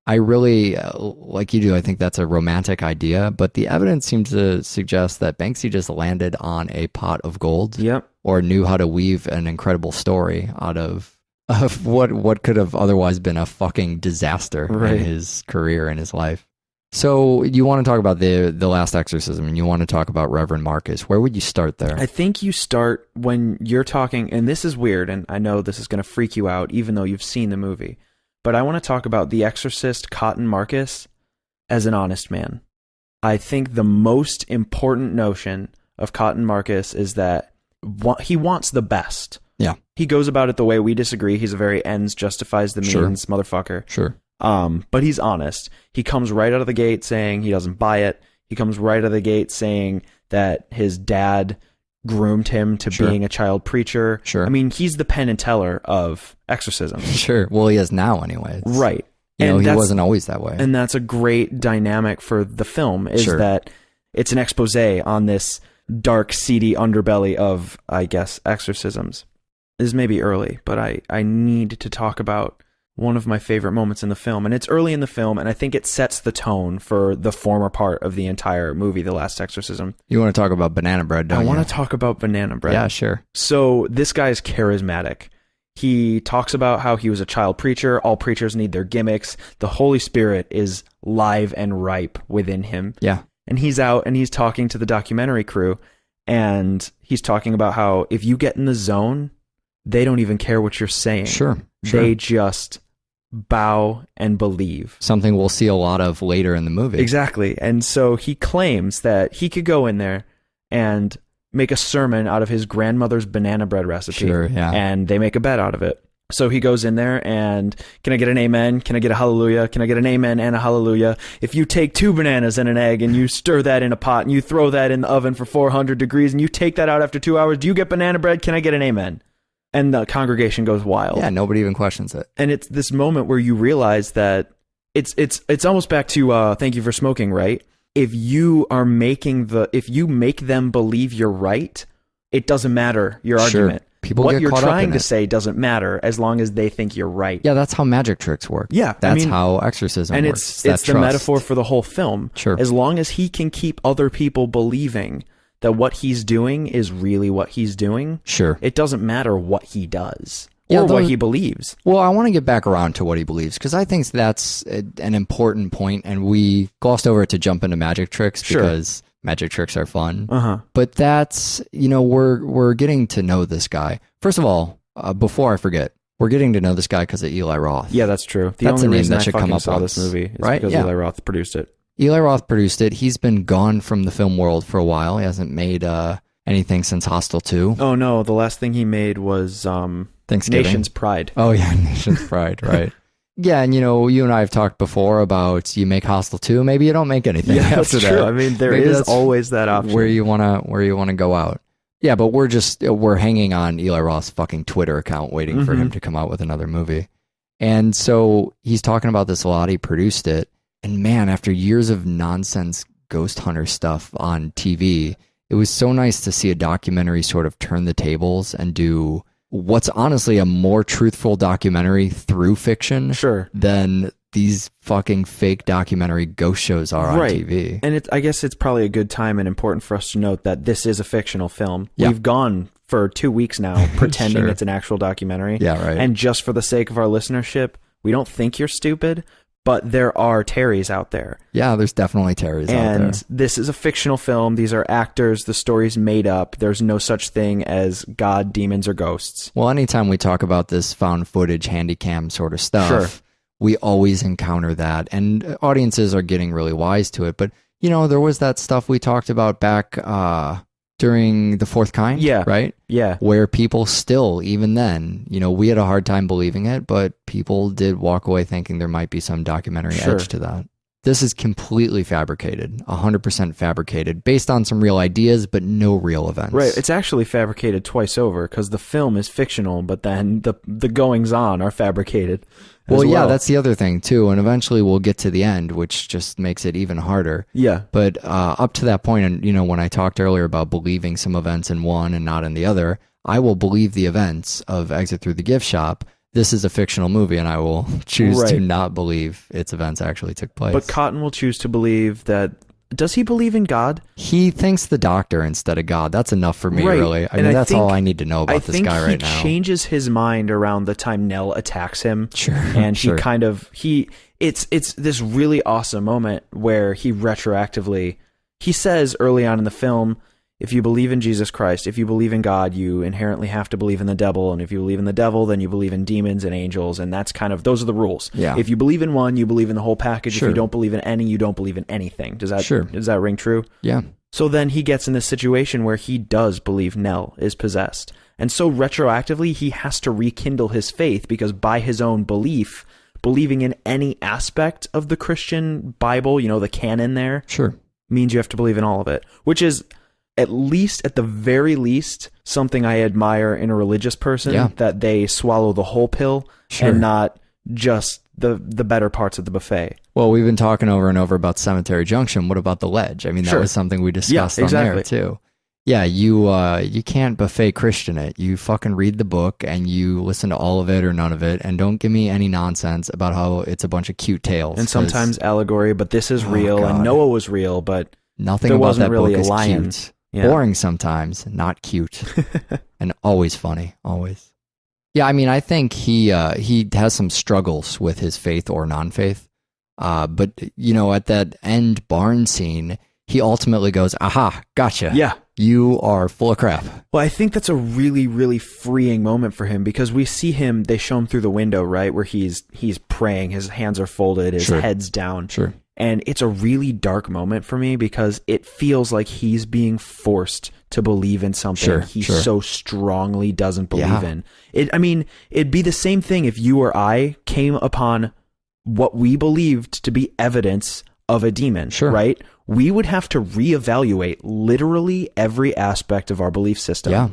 Speaker 5: I really, like you do, I think that's a romantic idea, but the evidence seems to suggest that Banksy just landed on a pot of gold.
Speaker 6: Yep.
Speaker 5: Or knew how to weave an incredible story out of what could have otherwise been a fucking disaster
Speaker 6: Right.
Speaker 5: in his career and his life. So you want to talk about the Last Exorcism, and you want to talk about Reverend Marcus. Where would you start there?
Speaker 6: I think you start when you're talking, and this is weird, and I know this is going to freak you out, even though you've seen the movie, but I want to talk about the exorcist Cotton Marcus as an honest man. I think the most important notion of Cotton Marcus is that he wants the best.
Speaker 5: Yeah.
Speaker 6: He goes about it the way we disagree. He's a very ends justifies the
Speaker 5: Sure.
Speaker 6: means motherfucker.
Speaker 5: Sure.
Speaker 6: But he's honest. He comes right out of the gate saying he doesn't buy it. He comes right out of the gate saying that his dad groomed him to being a child preacher.
Speaker 5: Sure.
Speaker 6: I mean, he's the Penn and Teller of Exorcism.
Speaker 5: Sure. Well, he is now anyways.
Speaker 6: Right.
Speaker 5: You know, he wasn't always that way.
Speaker 6: And that's a great dynamic for the film, is that it's an expose on this dark, seedy underbelly of, I guess, exorcisms. This is maybe early, but I need to talk about one of my favorite moments in the film. And it's early in the film, and I think it sets the tone for the former part of the entire movie, The Last Exorcism.
Speaker 5: You want to talk about banana bread, don't you?
Speaker 6: I want to talk about banana bread.
Speaker 5: Yeah, sure.
Speaker 6: So this guy is charismatic. He talks about how he was a child preacher. All preachers need their gimmicks. The Holy Spirit is live and ripe within him.
Speaker 5: Yeah.
Speaker 6: And he's out and he's talking to the documentary crew, and he's talking about how if you get in the zone, they don't even care what you're saying.
Speaker 5: Sure.
Speaker 6: They just bow and believe.
Speaker 5: Something we'll see a lot of later in the movie.
Speaker 6: Exactly. And so he claims that he could go in there and make a sermon out of his grandmother's banana bread recipe.
Speaker 5: Sure, yeah.
Speaker 6: And they make a bet out of it. So he goes in there and, can I get an amen? Can I get a hallelujah? Can I get an amen and a hallelujah? If you take 2 bananas and an egg and you stir that in a pot and you throw that in the oven for 400 degrees and you take that out after 2 hours, do you get banana bread? Can I get an amen? And the congregation goes wild.
Speaker 5: Yeah, nobody even questions it.
Speaker 6: And it's this moment where you realize that it's almost back to Thank You for Smoking, right? If you make them believe you're right, it doesn't matter your argument.
Speaker 5: People
Speaker 6: what
Speaker 5: get
Speaker 6: you're
Speaker 5: caught up
Speaker 6: trying
Speaker 5: in
Speaker 6: to
Speaker 5: it.
Speaker 6: say doesn't matter as long as they think you're right.
Speaker 5: Yeah, that's how magic tricks work.
Speaker 6: Yeah,
Speaker 5: that's how exorcism
Speaker 6: and
Speaker 5: works.
Speaker 6: it's the metaphor for the whole film.
Speaker 5: Sure.
Speaker 6: As long as he can keep other people believing that what he's doing is really what he's doing,
Speaker 5: sure,
Speaker 6: it doesn't matter what he does or what he believes.
Speaker 5: Well, I want to get back around to what he believes, because I think that's an important point, and we glossed over it to jump into magic tricks because magic tricks are fun. But that's, we're getting to know this guy. First of all, before I forget, we're getting to know this guy because of Eli Roth.
Speaker 6: Yeah, that's true. The
Speaker 5: That's
Speaker 6: only
Speaker 5: a name
Speaker 6: reason
Speaker 5: that
Speaker 6: I
Speaker 5: should come
Speaker 6: fucking
Speaker 5: up
Speaker 6: saw
Speaker 5: once,
Speaker 6: this movie is
Speaker 5: right?
Speaker 6: because Eli Roth produced it.
Speaker 5: Eli Roth produced it. He's been gone from the film world for a while. He hasn't made anything since Hostel 2.
Speaker 6: Oh no, the last thing he made was
Speaker 5: Thanksgiving.
Speaker 6: Nation's Pride.
Speaker 5: Oh yeah, Nation's Pride, right. Yeah, and you and I have talked before about you make Hostel 2, maybe you don't make anything after
Speaker 6: that's
Speaker 5: that.
Speaker 6: true. I mean, there
Speaker 5: Maybe
Speaker 6: is always that option.
Speaker 5: where you wanna go out. Yeah, but we're hanging on Eli Roth's fucking Twitter account waiting for him to come out with another movie. And so he's talking about this a lot. He produced it. And man, after years of nonsense ghost hunter stuff on TV, it was so nice to see a documentary sort of turn the tables and do what's honestly a more truthful documentary through fiction than these fucking fake documentary ghost shows are on TV.
Speaker 6: And I guess it's probably a good time and important for us to note that this is a fictional film.
Speaker 5: Yeah.
Speaker 6: We've gone for 2 weeks now pretending it's an actual documentary.
Speaker 5: Yeah, right.
Speaker 6: And just for the sake of our listenership, we don't think you're stupid, but there are Terrys out there.
Speaker 5: Yeah, there's definitely Terrys out there.
Speaker 6: And this is a fictional film. These are actors. The story's made up. There's no such thing as God, demons, or ghosts.
Speaker 5: Well, anytime we talk about this found footage, handycam sort of stuff, we always encounter that. And audiences are getting really wise to it. But, there was that stuff we talked about back during The Fourth Kind, right?
Speaker 6: Yeah.
Speaker 5: Where people still, even then, we had a hard time believing it, but people did walk away thinking there might be some documentary edge to that. This is completely fabricated, 100% fabricated, based on some real ideas, but no real events.
Speaker 6: Right. It's actually fabricated twice over because the film is fictional, but then the goings-on are fabricated.
Speaker 5: Well, yeah, that's the other thing, too. And eventually we'll get to the end, which just makes it even harder.
Speaker 6: Yeah.
Speaker 5: But up to that point, and when I talked earlier about believing some events in one and not in the other, I will believe the events of Exit Through the Gift Shop. This is a fictional movie, and I will choose to not believe its events actually took place.
Speaker 6: But Cotton will choose to believe that... Does he believe in God?
Speaker 5: He thinks the doctor instead of God. That's enough for me, really. I mean, that's all I need to know about this guy right now.
Speaker 6: I think he changes his mind around the time Nell attacks him.
Speaker 5: Sure.
Speaker 6: And he kind of... It's this really awesome moment where he retroactively... He says early on in the film... If you believe in Jesus Christ, if you believe in God, you inherently have to believe in the devil. And if you believe in the devil, then you believe in demons and angels. And that's those are the rules.
Speaker 5: Yeah.
Speaker 6: If you believe in one, you believe in the whole package. If you don't believe in any, you don't believe in anything. Does that ring true?
Speaker 5: Yeah.
Speaker 6: So then he gets in this situation where he does believe Nell is possessed. And so retroactively, he has to rekindle his faith because by his own belief, believing in any aspect of the Christian Bible, the canon there, means you have to believe in all of it, which is... at the very least, something I admire in a religious person, that they swallow the whole pill and not just the better parts of the buffet.
Speaker 5: Well, we've been talking over and over about Cemetery Junction. What about the ledge? I mean, that was something we discussed on there too. Yeah, you can't buffet Christian it. You fucking read the book and you listen to all of it or none of it, and don't give me any nonsense about how it's a bunch of cute tales.
Speaker 6: And sometimes allegory, but this is real, and Noah was real, but
Speaker 5: nothing
Speaker 6: there
Speaker 5: about
Speaker 6: wasn't
Speaker 5: that
Speaker 6: really
Speaker 5: book is
Speaker 6: a lion.
Speaker 5: cute. Yeah. Boring sometimes, not cute. And always funny, always. Yeah, I mean, I think he has some struggles with his faith or non-faith. But, at that end barn scene, he ultimately goes, aha, gotcha.
Speaker 6: Yeah.
Speaker 5: You are full of crap.
Speaker 6: Well, I think that's a really, really freeing moment for him, because we see him, they show him through the window, right, where he's praying, his hands are folded, his head's down.
Speaker 5: Sure.
Speaker 6: And it's a really dark moment for me, because it feels like he's being forced to believe in something he so strongly doesn't believe in. It'd be the same thing if you or I came upon what we believed to be evidence of a demon, right? We would have to reevaluate literally every aspect of our belief system.
Speaker 5: Yeah.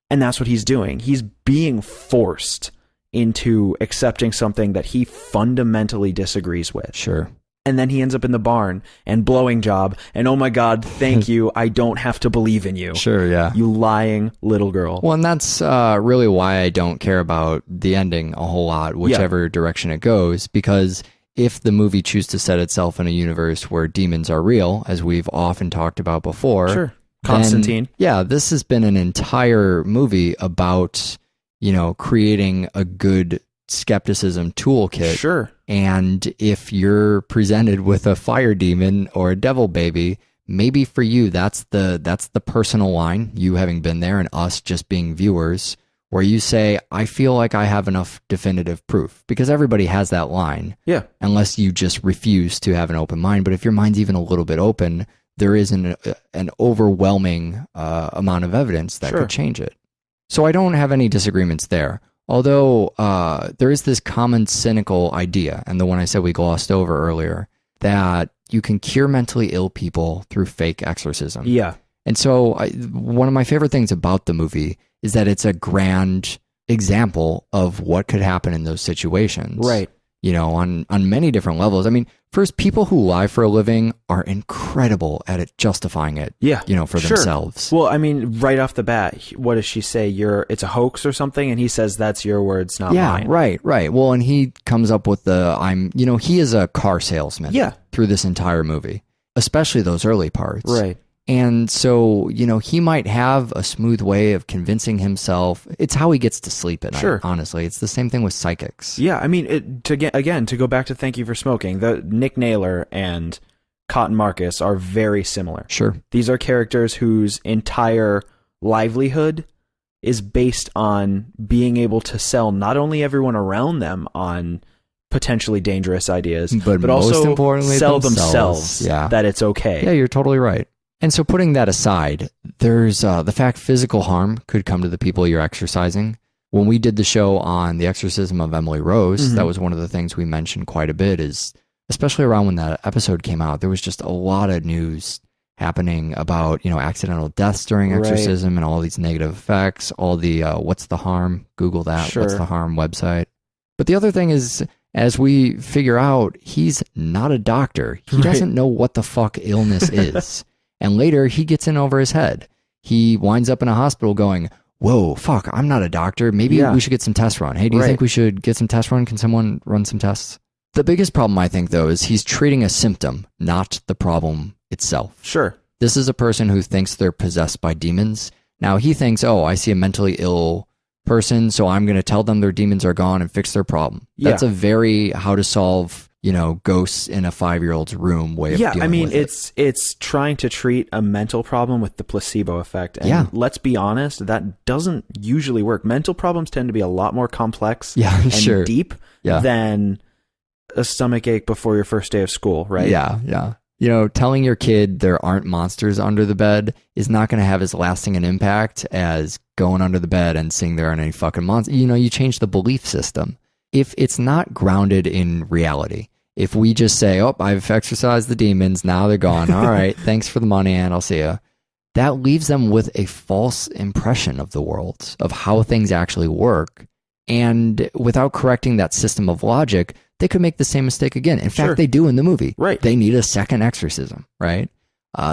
Speaker 6: And that's what he's doing. He's being forced into accepting something that he fundamentally disagrees with.
Speaker 5: Sure.
Speaker 6: And then he ends up in the barn and blowing job. And oh my God, thank you. I don't have to believe in you.
Speaker 5: Sure, yeah.
Speaker 6: You lying little girl.
Speaker 5: Well, and that's really why I don't care about the ending a whole lot, whichever direction it goes, because if the movie chooses to set itself in a universe where demons are real, as we've often talked about before.
Speaker 6: Constantine.
Speaker 5: This has been an entire movie about, creating a good skepticism toolkit.
Speaker 6: Sure.
Speaker 5: And if you're presented with a fire demon or a devil baby, maybe for you that's the personal line, you having been there and us just being viewers, where you say, I feel like I have enough definitive proof, because everybody has that line.
Speaker 6: Yeah.
Speaker 5: Unless you just refuse to have an open mind. But if your mind's even a little bit open, there is an overwhelming amount of evidence that could change it. So I don't have any disagreements there. Although there is this common cynical idea, and the one I said we glossed over earlier, that you can cure mentally ill people through fake exorcism.
Speaker 6: Yeah.
Speaker 5: And so one of my favorite things about the movie is that it's a grand example of what could happen in those situations.
Speaker 6: Right.
Speaker 5: On many different levels. I mean, first, people who lie for a living are incredible at it, justifying it.
Speaker 6: Yeah.
Speaker 5: For themselves.
Speaker 6: Well, I mean, right off the bat, what does she say? It's a hoax or something? And he says, that's your words, not mine.
Speaker 5: Yeah, right. Well, and he comes up with he is a car salesman.
Speaker 6: Yeah.
Speaker 5: Through this entire movie, especially those early parts.
Speaker 6: Right.
Speaker 5: And so, he might have a smooth way of convincing himself. It's how he gets to sleep at night, honestly. It's the same thing with psychics.
Speaker 6: Yeah, I mean, to go back to Thank You for Smoking, the Nick Naylor and Cotton Marcus are very similar.
Speaker 5: Sure.
Speaker 6: These are characters whose entire livelihood is based on being able to sell not only everyone around them on potentially dangerous ideas, but
Speaker 5: most
Speaker 6: also
Speaker 5: importantly,
Speaker 6: sell themselves that it's okay.
Speaker 5: Yeah, you're totally right. And so putting that aside, there's the fact physical harm could come to the people you're exorcising. When we did the show on the exorcism of Emily Rose, that was one of the things we mentioned quite a bit, is especially around when that episode came out, there was just a lot of news happening about, accidental deaths during exorcism and all these negative effects, all the what's the harm, Google that, what's the harm website. But the other thing is, as we figure out, he's not a doctor. He doesn't know what the fuck illness is. And later, he gets in over his head. He winds up in a hospital going, whoa, fuck, I'm not a doctor. Maybe we should get some tests run. Hey, do you think we should get some tests run? Can someone run some tests? The biggest problem, I think, though, is he's treating a symptom, not the problem itself.
Speaker 6: Sure.
Speaker 5: This is a person who thinks they're possessed by demons. Now, he thinks, I see a mentally ill person, so I'm going to tell them their demons are gone and fix their problem. Yeah. That's a very how to solve ghosts in a 5-year-old's room way of dealing with it.
Speaker 6: It's trying to treat a mental problem with the placebo effect. And let's be honest, that doesn't usually work. Mental problems tend to be a lot more complex and deep than a stomach ache before your first day of school, right?
Speaker 5: Yeah. Telling your kid there aren't monsters under the bed is not going to have as lasting an impact as going under the bed and seeing there aren't any fucking monsters. You change the belief system. If it's not grounded in reality, if we just say, I've exorcised the demons, now they're gone. All right, thanks for the money, and I'll see you. that leaves them with a false impression of the world, of how things actually work. And without correcting that system of logic, they could make the same mistake again. In fact, they do in the movie.
Speaker 6: Right.
Speaker 5: They need a second exorcism, right?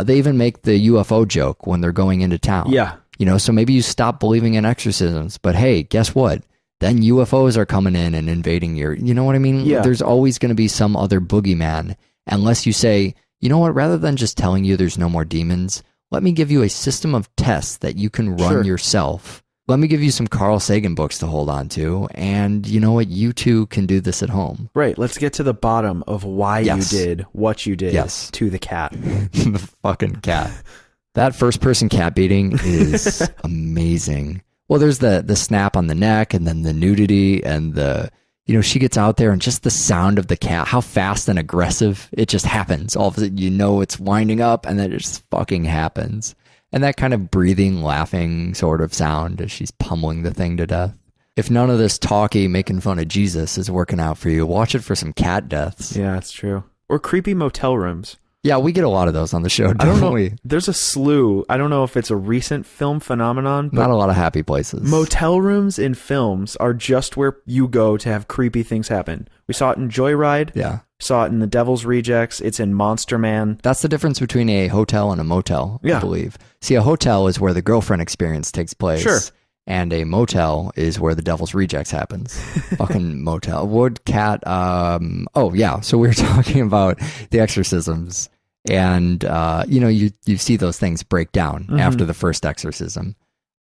Speaker 5: They even make the UFO joke when they're going into town.
Speaker 6: Yeah.
Speaker 5: You know, so maybe you stop believing in exorcisms, but hey, guess what? Then UFOs are coming in and invading you know what I mean?
Speaker 6: Yeah.
Speaker 5: There's always going to be some other boogeyman, unless you say, you know what, rather than just telling you there's no more demons, let me give you a system of tests that you can run yourself. Let me give you some Carl Sagan books to hold on to, and you know what, you too can do this at home.
Speaker 6: Right, let's get to the bottom of why you did what you did to the cat.
Speaker 5: The fucking cat. That first-person cat beating is amazing. Well, there's the snap on the neck, and then the nudity, and she gets out there, and just the sound of the cat, how fast and aggressive it just happens. All of a sudden, you know it's winding up, and then it just fucking happens. And that kind of breathing, laughing sort of sound as she's pummeling the thing to death. If none of this talky, making fun of Jesus is working out for you, watch it for some cat deaths.
Speaker 6: Yeah, it's true. Or creepy motel rooms.
Speaker 5: Yeah, we get a lot of those on the show, don't
Speaker 6: I don't know.
Speaker 5: we?
Speaker 6: There's a slew. I don't know if it's a recent film phenomenon, but
Speaker 5: not a lot of happy places.
Speaker 6: Motel rooms in films are just where you go to have creepy things happen. We saw it in Joyride.
Speaker 5: Yeah.
Speaker 6: Saw it in The Devil's Rejects. It's in Monster Man.
Speaker 5: That's the difference between a hotel and a motel, I believe. See, a hotel is where the girlfriend experience takes place.
Speaker 6: Sure.
Speaker 5: And a motel is where the Devil's Rejects happens. Fucking motel. Wood, cat, oh yeah. So we were talking about the exorcisms. And, you see those things break down after the first exorcism.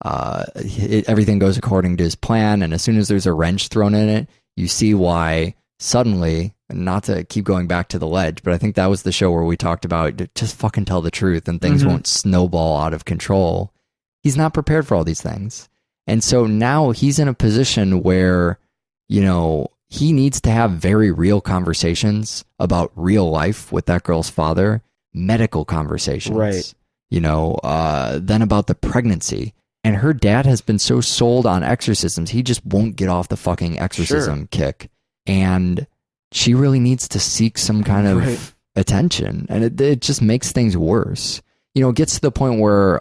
Speaker 5: Everything goes according to his plan. And as soon as there's a wrench thrown in it, you see why suddenly, not to keep going back to The Ledge, but I think that was the show where we talked about just fucking tell the truth and things won't snowball out of control. He's not prepared for all these things. And so now he's in a position where, he needs to have very real conversations about real life with that girl's father, medical conversations.
Speaker 6: Right.
Speaker 5: Then about the pregnancy. And her dad has been so sold on exorcisms, he just won't get off the fucking exorcism kick. And she really needs to seek some kind of attention. And it just makes things worse. It gets to the point where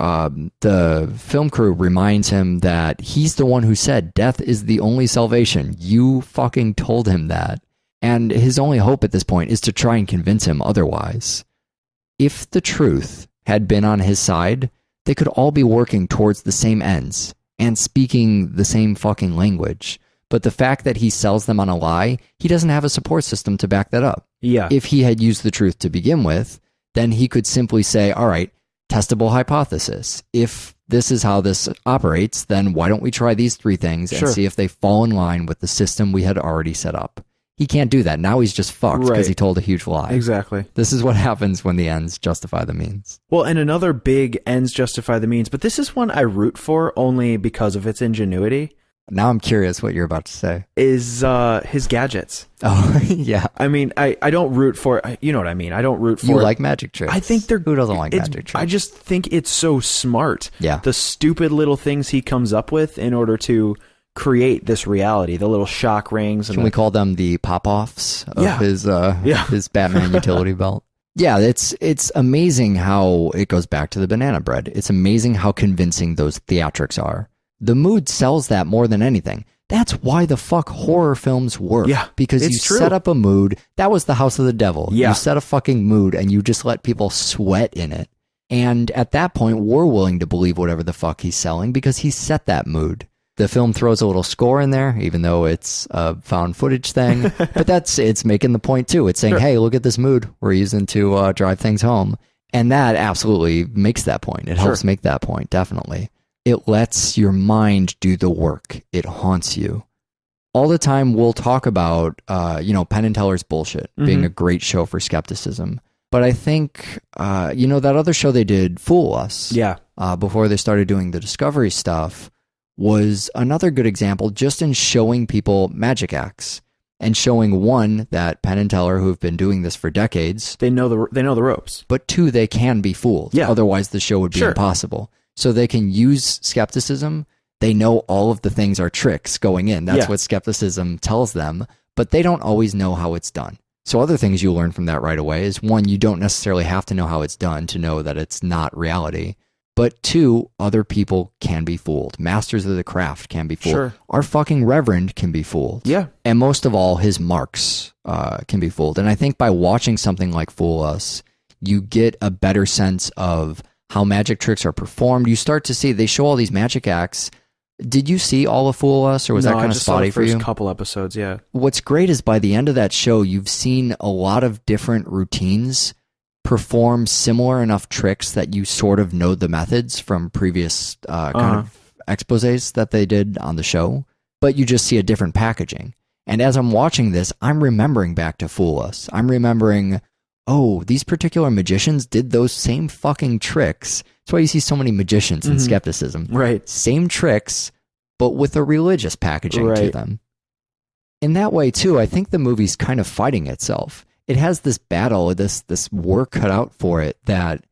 Speaker 5: the film crew reminds him that he's the one who said death is the only salvation. You fucking told him that. And his only hope at this point is to try and convince him otherwise. If the truth had been on his side, they could all be working towards the same ends and speaking the same fucking language. But the fact that he sells them on a lie, he doesn't have a support system to back that up.
Speaker 6: Yeah.
Speaker 5: If he had used the truth to begin with, then he could simply say, all right, testable hypothesis. If this is how this operates, then why don't we try these three things and see if they fall in line with the system we had already set up? He can't do that. Now he's just fucked because he told a huge lie.
Speaker 6: Exactly.
Speaker 5: This is what happens when the ends justify the means.
Speaker 6: Well, and another big ends justify the means, but this is one I root for only because of its ingenuity.
Speaker 5: Now I'm curious what you're about to say.
Speaker 6: Is his gadgets.
Speaker 5: Oh, yeah.
Speaker 6: I mean, I don't root for, you know what I mean? I don't root for...
Speaker 5: You like magic tricks.
Speaker 6: I think they're...
Speaker 5: Who doesn't like magic tricks?
Speaker 6: I just think it's so smart.
Speaker 5: Yeah.
Speaker 6: The stupid little things he comes up with in order to create this reality. The little shock rings.
Speaker 5: Can we call them the pop-offs of his Batman utility belt? Yeah, it's amazing how it goes back to the banana bread. It's amazing how convincing those theatrics are. The mood sells that more than anything. That's why the fuck horror films work.
Speaker 6: Yeah,
Speaker 5: because you set up a mood. That was the House of the Devil.
Speaker 6: Yeah.
Speaker 5: You set a fucking mood and you just let people sweat in it. And at that point, we're willing to believe whatever the fuck he's selling because he set that mood. The film throws a little score in there, even though it's a found footage thing. But it's making the point too. It's saying, hey, look at this mood we're using to drive things home. And that absolutely makes that point. It helps make that point, definitely. It lets your mind do the work. It haunts you. All the time we'll talk about, Penn and Teller's Bullshit being a great show for skepticism. But I think, that other show they did, Fool Us, before they started doing the Discovery stuff, was another good example just in showing people magic acts and showing, one, that Penn and Teller, who've been doing this for decades,
Speaker 6: they know the ropes.
Speaker 5: But two, they can be fooled.
Speaker 6: Yeah.
Speaker 5: Otherwise, the show would be impossible. So they can use skepticism. They know all of the things are tricks going in. That's what skepticism tells them, but they don't always know how it's done. So other things you learn from that right away is, one, you don't necessarily have to know how it's done to know that it's not reality. But 2, other people can be fooled. Masters of the craft can be fooled.
Speaker 6: Sure.
Speaker 5: Our fucking reverend can be fooled.
Speaker 6: Yeah.
Speaker 5: And most of all, his marks can be fooled. And I think by watching something like Fool Us, you get a better sense of how magic tricks are performed. You start to see, they show all these magic acts. Did you see all of Fool Us, or was that kind of spotty for you?
Speaker 6: I just saw the first couple episodes, yeah.
Speaker 5: What's great is by the end of that show, you've seen a lot of different routines perform similar enough tricks that you sort of know the methods from previous kind of exposés that they did on the show, but you just see a different packaging. And as I'm watching this, I'm remembering back to Fool Us. I'm remembering, oh, these particular magicians did those same fucking tricks. That's why you see so many magicians in skepticism.
Speaker 6: Right.
Speaker 5: Same tricks, but with a religious packaging to them. In that way, too, I think the movie's kind of fighting itself. It has this battle, this work cut out for it, that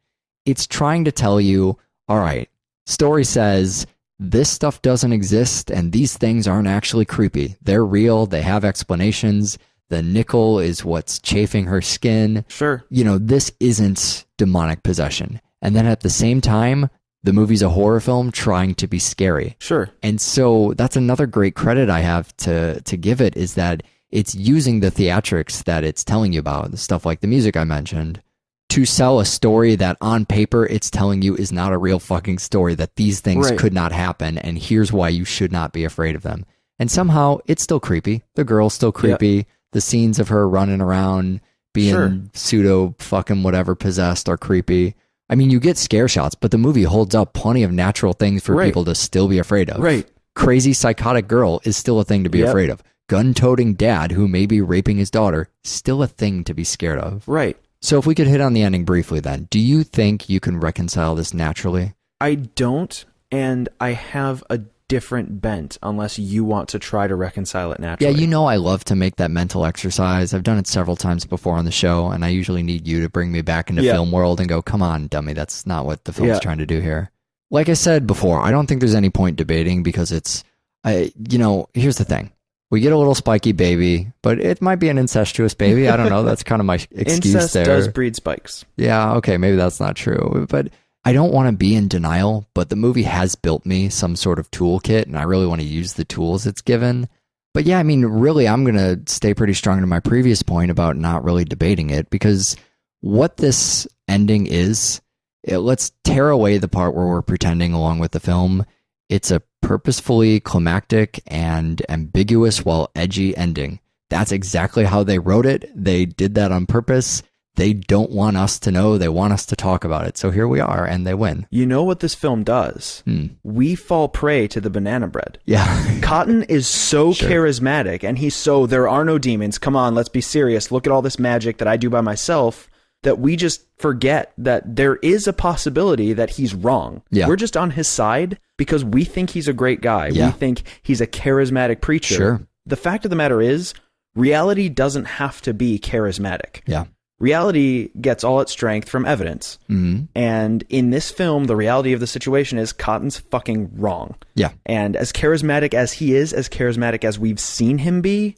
Speaker 5: it's trying to tell you, all right, story says this stuff doesn't exist and these things aren't actually creepy. They're real. They have explanations. The nickel is what's chafing her skin.
Speaker 6: Sure.
Speaker 5: You know, this isn't demonic possession. And then at the same time, the movie's a horror film trying to be scary.
Speaker 6: Sure.
Speaker 5: And so that's another great credit I have to give it, is that it's using the theatrics that it's telling you about, the stuff like the music I mentioned, to sell a story that on paper it's telling you is not a real fucking story, that these things could not happen, and here's why you should not be afraid of them. And somehow it's still creepy. The girl's still creepy. Yep. The scenes of her running around being pseudo fucking whatever possessed are creepy. I mean, you get scare shots, but the movie holds up plenty of natural things for people to still be afraid of.
Speaker 6: Right.
Speaker 5: Crazy psychotic girl is still a thing to be afraid of. Gun-toting dad who may be raping his daughter, still a thing to be scared of.
Speaker 6: Right.
Speaker 5: So if we could hit on the ending briefly then, do you think you can reconcile this naturally?
Speaker 6: I don't, and I have a different bent unless you want to try to reconcile it naturally.
Speaker 5: Yeah, you know I love to make that mental exercise. I've done it several times before on the show, and I usually need you to bring me back into film world and go, come on, dummy, that's not what the film's trying to do here. Like I said before, I don't think there's any point debating, because it's, here's the thing. We get a little spiky baby, but it might be an incestuous baby. I don't know. That's kind of my excuse
Speaker 6: Incest
Speaker 5: there.
Speaker 6: does breed spikes.
Speaker 5: Yeah, okay, maybe that's not true. But I don't want to be in denial, but the movie has built me some sort of toolkit, and I really want to use the tools it's given. But yeah, I mean, really, I'm going to stay pretty strong to my previous point about not really debating it, because what this ending is, let's tear away the part where we're pretending along with the film. It's a purposefully climactic and ambiguous while edgy ending. That's exactly how they wrote it. They did that on purpose. They don't want us to know. They want us to talk about it. So here we are, and they win.
Speaker 6: You know what this film does? We fall prey to the banana bread.
Speaker 5: Yeah.
Speaker 6: Cotton is so charismatic, and he's so, there are no demons. Come on, let's be serious. Look at all this magic that I do by myself, that we just forget that there is a possibility that he's wrong.
Speaker 5: Yeah.
Speaker 6: We're just on his side because we think he's a great guy. Yeah. We think he's a charismatic preacher.
Speaker 5: Sure.
Speaker 6: The fact of the matter is, reality doesn't have to be charismatic.
Speaker 5: Yeah.
Speaker 6: Reality gets all its strength from evidence. Mm-hmm. And in this film, the reality of the situation is Cotton's fucking wrong.
Speaker 5: Yeah.
Speaker 6: And as charismatic as he is, as charismatic as we've seen him be,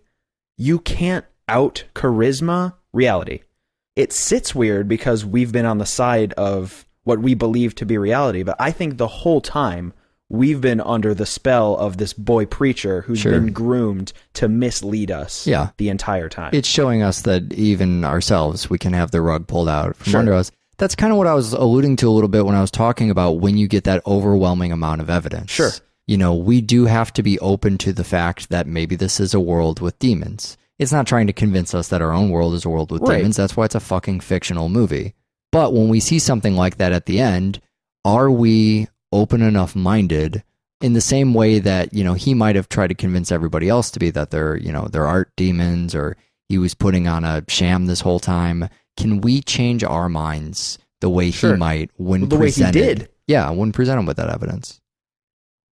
Speaker 6: you can't out charisma reality. It sits weird because we've been on the side of what we believe to be reality. But I think the whole time we've been under the spell of this boy preacher who's been groomed to mislead us the entire time.
Speaker 5: It's showing us that even ourselves, we can have the rug pulled out from under us. That's kind of what I was alluding to a little bit when I was talking about when you get that overwhelming amount of evidence.
Speaker 6: Sure.
Speaker 5: You know, we do have to be open to the fact that maybe this is a world with demons. It's not trying to convince us that our own world is a world with demons. That's why it's a fucking fictional movie. But when we see something like that at the end, are we open enough minded in the same way that, you know, he might have tried to convince everybody else to be that there aren't demons, or he was putting on a sham this whole time? Can we change our minds the way he might when presented?
Speaker 6: Way he did.
Speaker 5: Yeah, when presented with that evidence.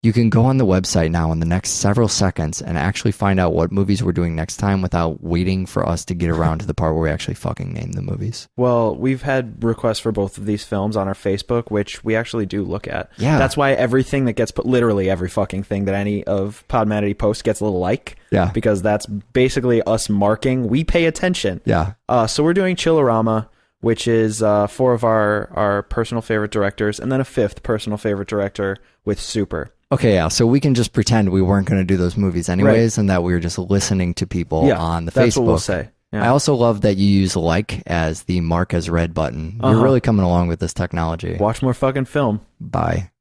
Speaker 5: You can go on the website now in the next several seconds and actually find out what movies we're doing next time without waiting for us to get around to the part where we actually fucking name the movies.
Speaker 6: Well, we've had requests for both of these films on our Facebook, which we actually do look at.
Speaker 5: Yeah.
Speaker 6: That's why everything that gets put, literally every fucking thing that any of Podmanity posts gets a little like.
Speaker 5: Yeah.
Speaker 6: Because that's basically us marking. We pay attention.
Speaker 5: Yeah.
Speaker 6: So we're doing Chillerama. which is 4 of our personal favorite directors, and then a 5th personal favorite director with Super.
Speaker 5: Okay, yeah, so we can just pretend we weren't going to do those movies anyways, and that we were just listening to people on the Facebook.
Speaker 6: That's what we'll say. Yeah.
Speaker 5: I also love that you use like as the mark as read button. You're really coming along with this technology.
Speaker 6: Watch more fucking film.
Speaker 5: Bye.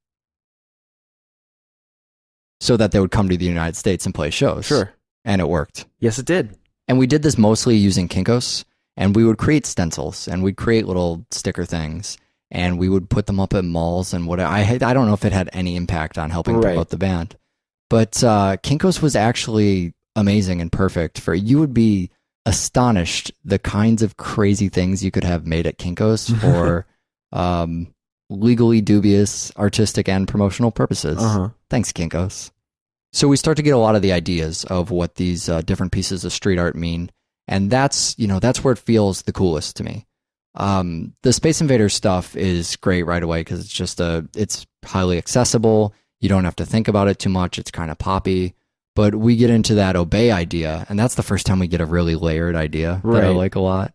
Speaker 5: So that they would come to the United States and play shows.
Speaker 6: Sure.
Speaker 5: And it worked.
Speaker 6: Yes, it did.
Speaker 5: And we did this mostly using Kinko's, and we would create stencils, and we'd create little sticker things, and we would put them up at malls and whatever. I don't know if it had any impact on helping promote the band, but Kinko's was actually amazing and perfect for, you would be astonished the kinds of crazy things you could have made at Kinko's for legally dubious artistic and promotional purposes. Thanks, Kinko's. So we start to get a lot of the ideas of what these different pieces of street art mean, and that's where it feels the coolest to me. The Space Invaders stuff is great right away because it's just it's highly accessible. You don't have to think about it too much. It's kind of poppy. But we get into that obey idea, and that's the first time we get a really layered idea that I like a lot.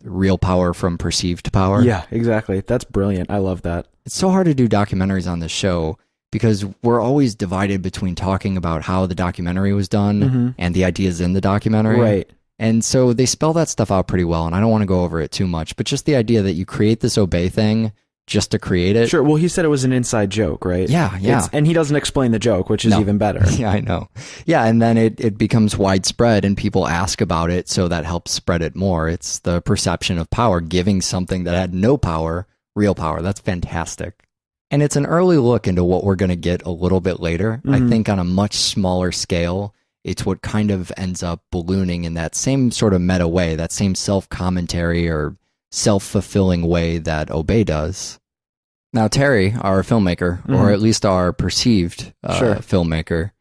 Speaker 5: Real power from perceived power.
Speaker 6: Yeah, exactly. That's brilliant. I love that.
Speaker 5: It's so hard to do documentaries on this show because we're always divided between talking about how the documentary was done and the ideas in the documentary.
Speaker 6: Right.
Speaker 5: And so they spell that stuff out pretty well, and I don't want to go over it too much, but just the idea that you create this obey thing just to create it.
Speaker 6: Sure. Well, he said it was an inside joke, right?
Speaker 5: Yeah.
Speaker 6: And he doesn't explain the joke, which is even better.
Speaker 5: Yeah, I know. Yeah, and then it becomes widespread and people ask about it, so that helps spread it more. It's the perception of power, giving something that had no power, real power. That's fantastic. And it's an early look into what we're going to get a little bit later. I think on a much smaller scale, it's what kind of ends up ballooning in that same sort of meta way, that same self-commentary or self-fulfilling way that Obey does. Now, Terry, our filmmaker, or at least our perceived filmmaker,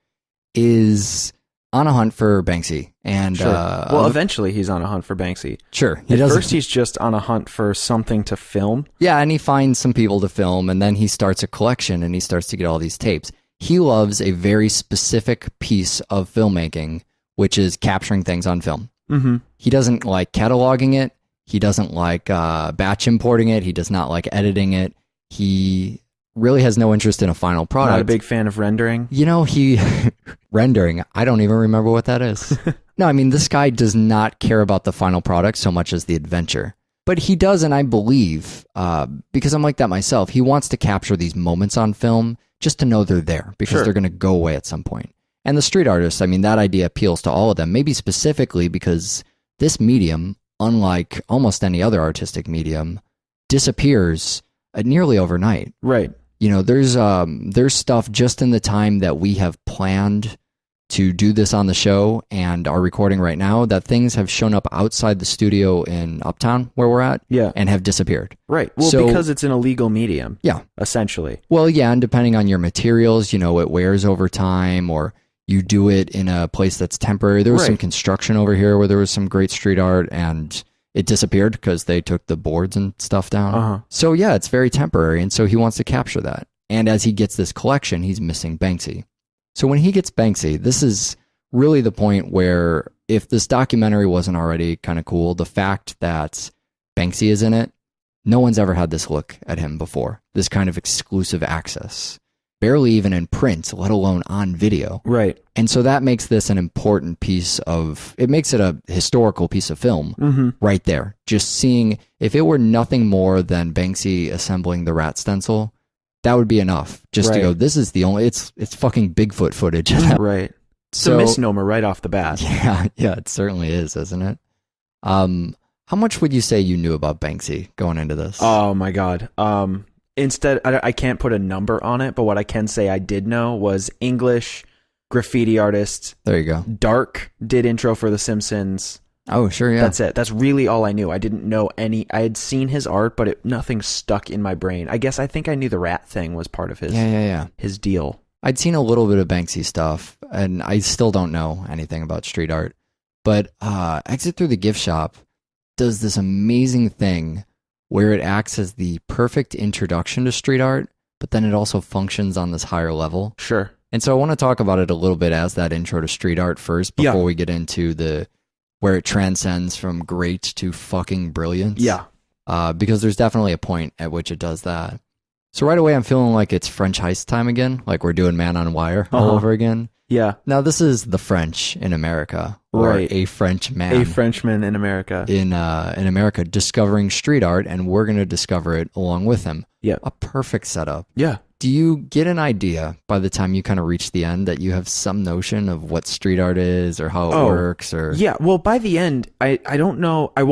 Speaker 5: is on a hunt for Banksy. And
Speaker 6: eventually he's on a hunt for Banksy.
Speaker 5: Sure.
Speaker 6: At first he's just on a hunt for something to film.
Speaker 5: Yeah, and he finds some people to film, and then he starts a collection, and he starts to get all these tapes. He loves a very specific piece of filmmaking, which is capturing things on film. He doesn't like cataloging it. He doesn't like batch importing it. He does not like editing it. He really has no interest in a final product.
Speaker 6: Not a big fan of rendering.
Speaker 5: Rendering, I don't even remember what that is. No, I mean, this guy does not care about the final product so much as the adventure. But he does, and I believe, because I'm like that myself, he wants to capture these moments on film just to know they're there, because they're going to go away at some point. And the street artists, I mean, that idea appeals to all of them, maybe specifically because this medium, unlike almost any other artistic medium, disappears nearly overnight.
Speaker 6: Right.
Speaker 5: You know, there's stuff just in the time that we have planned to do this on the show and are recording right now, that things have shown up outside the studio in Uptown where we're at and have disappeared.
Speaker 6: Right. Well, so, because it's an illegal medium.
Speaker 5: Yeah.
Speaker 6: Essentially.
Speaker 5: Well, yeah, and depending on your materials, you know, it wears over time, or you do it in a place that's temporary. There was some construction over here where there was some great street art, and it disappeared because they took the boards and stuff down. So yeah, it's very temporary, and so he wants to capture that. And as he gets this collection, he's missing Banksy. So when he gets Banksy, this is really the point where, if this documentary wasn't already kind of cool, the fact that Banksy is in it, no one's ever had this look at him before. This kind of exclusive access. Barely even in print, let alone on video.
Speaker 6: Right.
Speaker 5: And so that makes this an important piece of, it makes it a historical piece of film right there. Just seeing, if it were nothing more than Banksy assembling the rat stencil, that would be enough just to go, this is the only, it's fucking Bigfoot footage.
Speaker 6: Right. It's a misnomer right off the bat.
Speaker 5: Yeah, it certainly is, isn't it? How much would you say you knew about Banksy going into this?
Speaker 6: Oh my God. Instead, I can't put a number on it, but what I can say I did know was English graffiti artist.
Speaker 5: There you go.
Speaker 6: Dark did intro for The Simpsons.
Speaker 5: Oh, sure, yeah.
Speaker 6: That's it. That's really all I knew. I didn't know any. I had seen his art, but nothing stuck in my brain. I think I knew the rat thing was part of his his deal.
Speaker 5: I'd seen a little bit of Banksy stuff, and I still don't know anything about street art. But Exit Through the Gift Shop does this amazing thing where it acts as the perfect introduction to street art, but then it also functions on this higher level.
Speaker 6: Sure.
Speaker 5: And so I want to talk about it a little bit as that intro to street art first, before we get into the where it transcends from great to fucking brilliant.
Speaker 6: Yeah.
Speaker 5: Because there's definitely a point at which it does that. So right away, I'm feeling like it's French heist time again, like we're doing Man on Wire all over again.
Speaker 6: Yeah.
Speaker 5: Now, this is the French in America, or
Speaker 6: right.
Speaker 5: a French man.
Speaker 6: A Frenchman in America.
Speaker 5: In America, discovering street art, and we're going to discover it along with him.
Speaker 6: Yeah.
Speaker 5: A perfect setup.
Speaker 6: Yeah.
Speaker 5: Do you get an idea by the time you kind of reach the end that you have some notion of what street art is or how it works? Or
Speaker 6: yeah, well, by the end, I don't know. I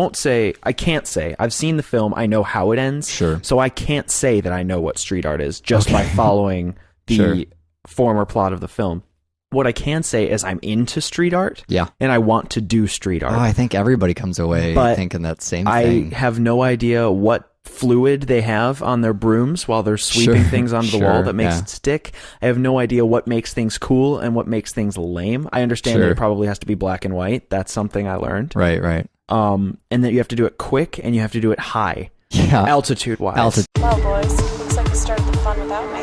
Speaker 6: can't say. I've seen the film. I know how it ends.
Speaker 5: Sure.
Speaker 6: So I can't say that I know what street art is just by following the former plot of the film. What I can say is I'm into street art.
Speaker 5: Yeah.
Speaker 6: And I want to do street art.
Speaker 5: Oh, I think everybody comes away thinking that same thing.
Speaker 6: I have no idea what fluid they have on their brooms while they're sweeping things onto the wall that makes it stick. I have no idea what makes things cool and what makes things lame. I understand that it probably has to be black and white. That's something I learned.
Speaker 5: Right.
Speaker 6: And that you have to do it quick and you have to do it high.
Speaker 5: Yeah.
Speaker 6: Altitude-wise.
Speaker 1: Well, boys, looks like you started the fun without me.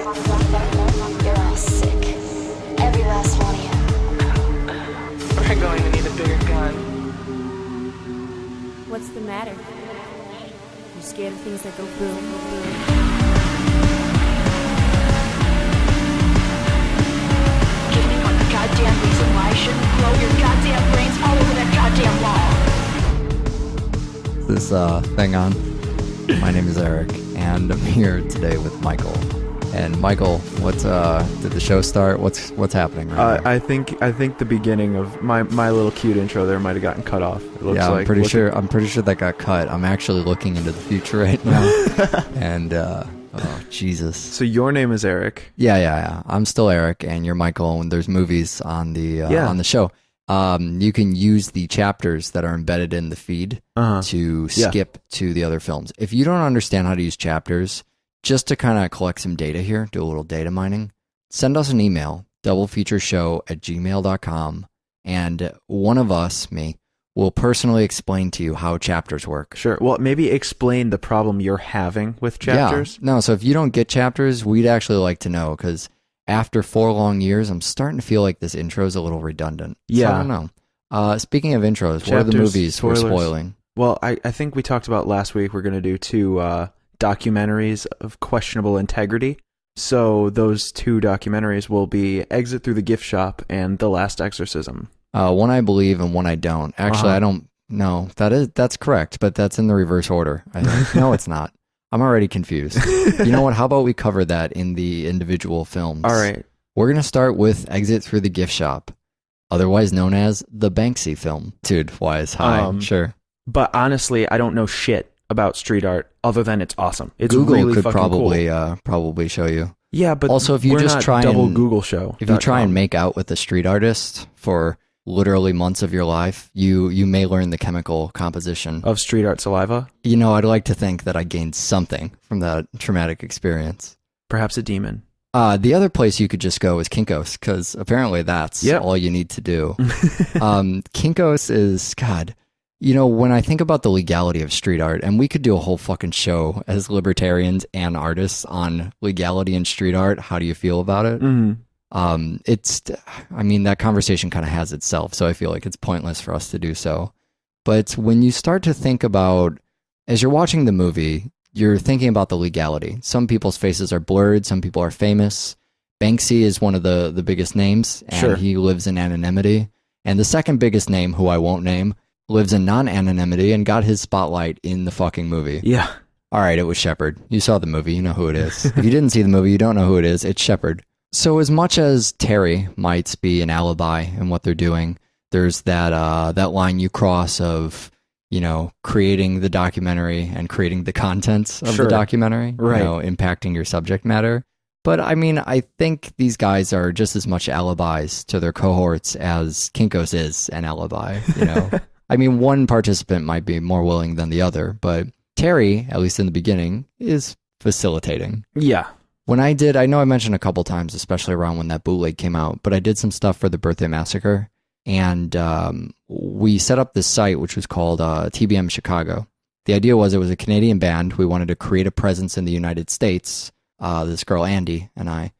Speaker 2: You're all sick. Every last one of you.
Speaker 3: We're going to need a bigger gun.
Speaker 4: What's the matter? You scared of things that go boom, boom?
Speaker 2: Give me one goddamn reason why I shouldn't blow your goddamn brains all over that goddamn wall.
Speaker 5: This thing on. My name is Eric, and I'm here today with Michael. And Michael, did the show start? What's happening right now?
Speaker 6: I think the beginning of my little cute intro there might have gotten cut off. It looks
Speaker 5: I'm pretty sure that got cut. I'm actually looking into the future right now. And oh Jesus.
Speaker 6: So your name is Eric.
Speaker 5: Yeah. I'm still Eric, and you're Michael. And there's movies on the show. You can use the chapters that are embedded in the feed to skip to the other films. If you don't understand how to use chapters, just to kind of collect some data here, do a little data mining, send us an email, doubleFeatureShow@gmail.com, and one of us, me, will personally explain to you how chapters work.
Speaker 6: Sure. Well, maybe explain the problem you're having with chapters.
Speaker 5: Yeah. No, so if you don't get chapters, we'd actually like to know, because after 4 long years, I'm starting to feel like this intro is a little redundant.
Speaker 6: Yeah.
Speaker 5: So I don't know. Speaking of intros, what are the movies
Speaker 6: spoilers.
Speaker 5: we're spoiling?
Speaker 6: Well, I think we talked about last week we're going to do 2 documentaries of questionable integrity. So those 2 documentaries will be Exit Through the Gift Shop and The Last Exorcism.
Speaker 5: One I believe and one I don't. Actually, I don't know. That's correct, but that's in the reverse order. I think. No, it's not. I'm already confused. You know what? How about we cover that in the individual films?
Speaker 6: All right.
Speaker 5: We're going to start with Exit Through the Gift Shop, otherwise known as the Banksy film. Dude, Wise, hi. Sure.
Speaker 6: But honestly, I don't know shit about street art other than it's awesome. It's
Speaker 5: Google
Speaker 6: really
Speaker 5: could
Speaker 6: fucking
Speaker 5: probably
Speaker 6: cool.
Speaker 5: Probably show you.
Speaker 6: Yeah, but
Speaker 5: also if you
Speaker 6: we're
Speaker 5: just
Speaker 6: not
Speaker 5: try
Speaker 6: double
Speaker 5: and
Speaker 6: Google show.
Speaker 5: If you try and make out with a street artist for literally months of your life, you may learn the chemical composition
Speaker 6: of street art saliva.
Speaker 5: You know, I'd like to think that I gained something from that traumatic experience.
Speaker 6: Perhaps a demon.
Speaker 5: The other place you could just go is Kinko's, because apparently that's all you need to do. Kinko's is, God, you know, when I think about the legality of street art, and we could do a whole fucking show as libertarians and artists on legality in street art, how do you feel about it?
Speaker 6: Mm-hmm.
Speaker 5: That conversation kind of has itself, so I feel like it's pointless for us to do so. But when you start to think about, as you're watching the movie, you're thinking about the legality. Some people's faces are blurred, some people are famous. Banksy is one of the biggest names, and he lives in anonymity. And the second biggest name, who I won't name, lives in non-anonymity and got his spotlight in the fucking movie.
Speaker 6: Yeah.
Speaker 5: All right, it was Shepard. You saw the movie, you know who it is. If you didn't see the movie, you don't know who it is. It's Shepard. So as much as Terry might be an alibi in what they're doing, there's that line you cross of, you know, creating the documentary and creating the contents of the documentary,
Speaker 6: right?
Speaker 5: You know, impacting your subject matter. But I mean, I think these guys are just as much alibis to their cohorts as Kinko's is an alibi, you know. I mean, one participant might be more willing than the other, but Terry, at least in the beginning, is facilitating.
Speaker 6: Yeah.
Speaker 5: When I know I mentioned a couple times, especially around when that bootleg came out, but I did some stuff for the Birthday Massacre, and we set up this site, which was called TBM Chicago. The idea was it was a Canadian band. We wanted to create a presence in the United States, this girl, Andy, and I.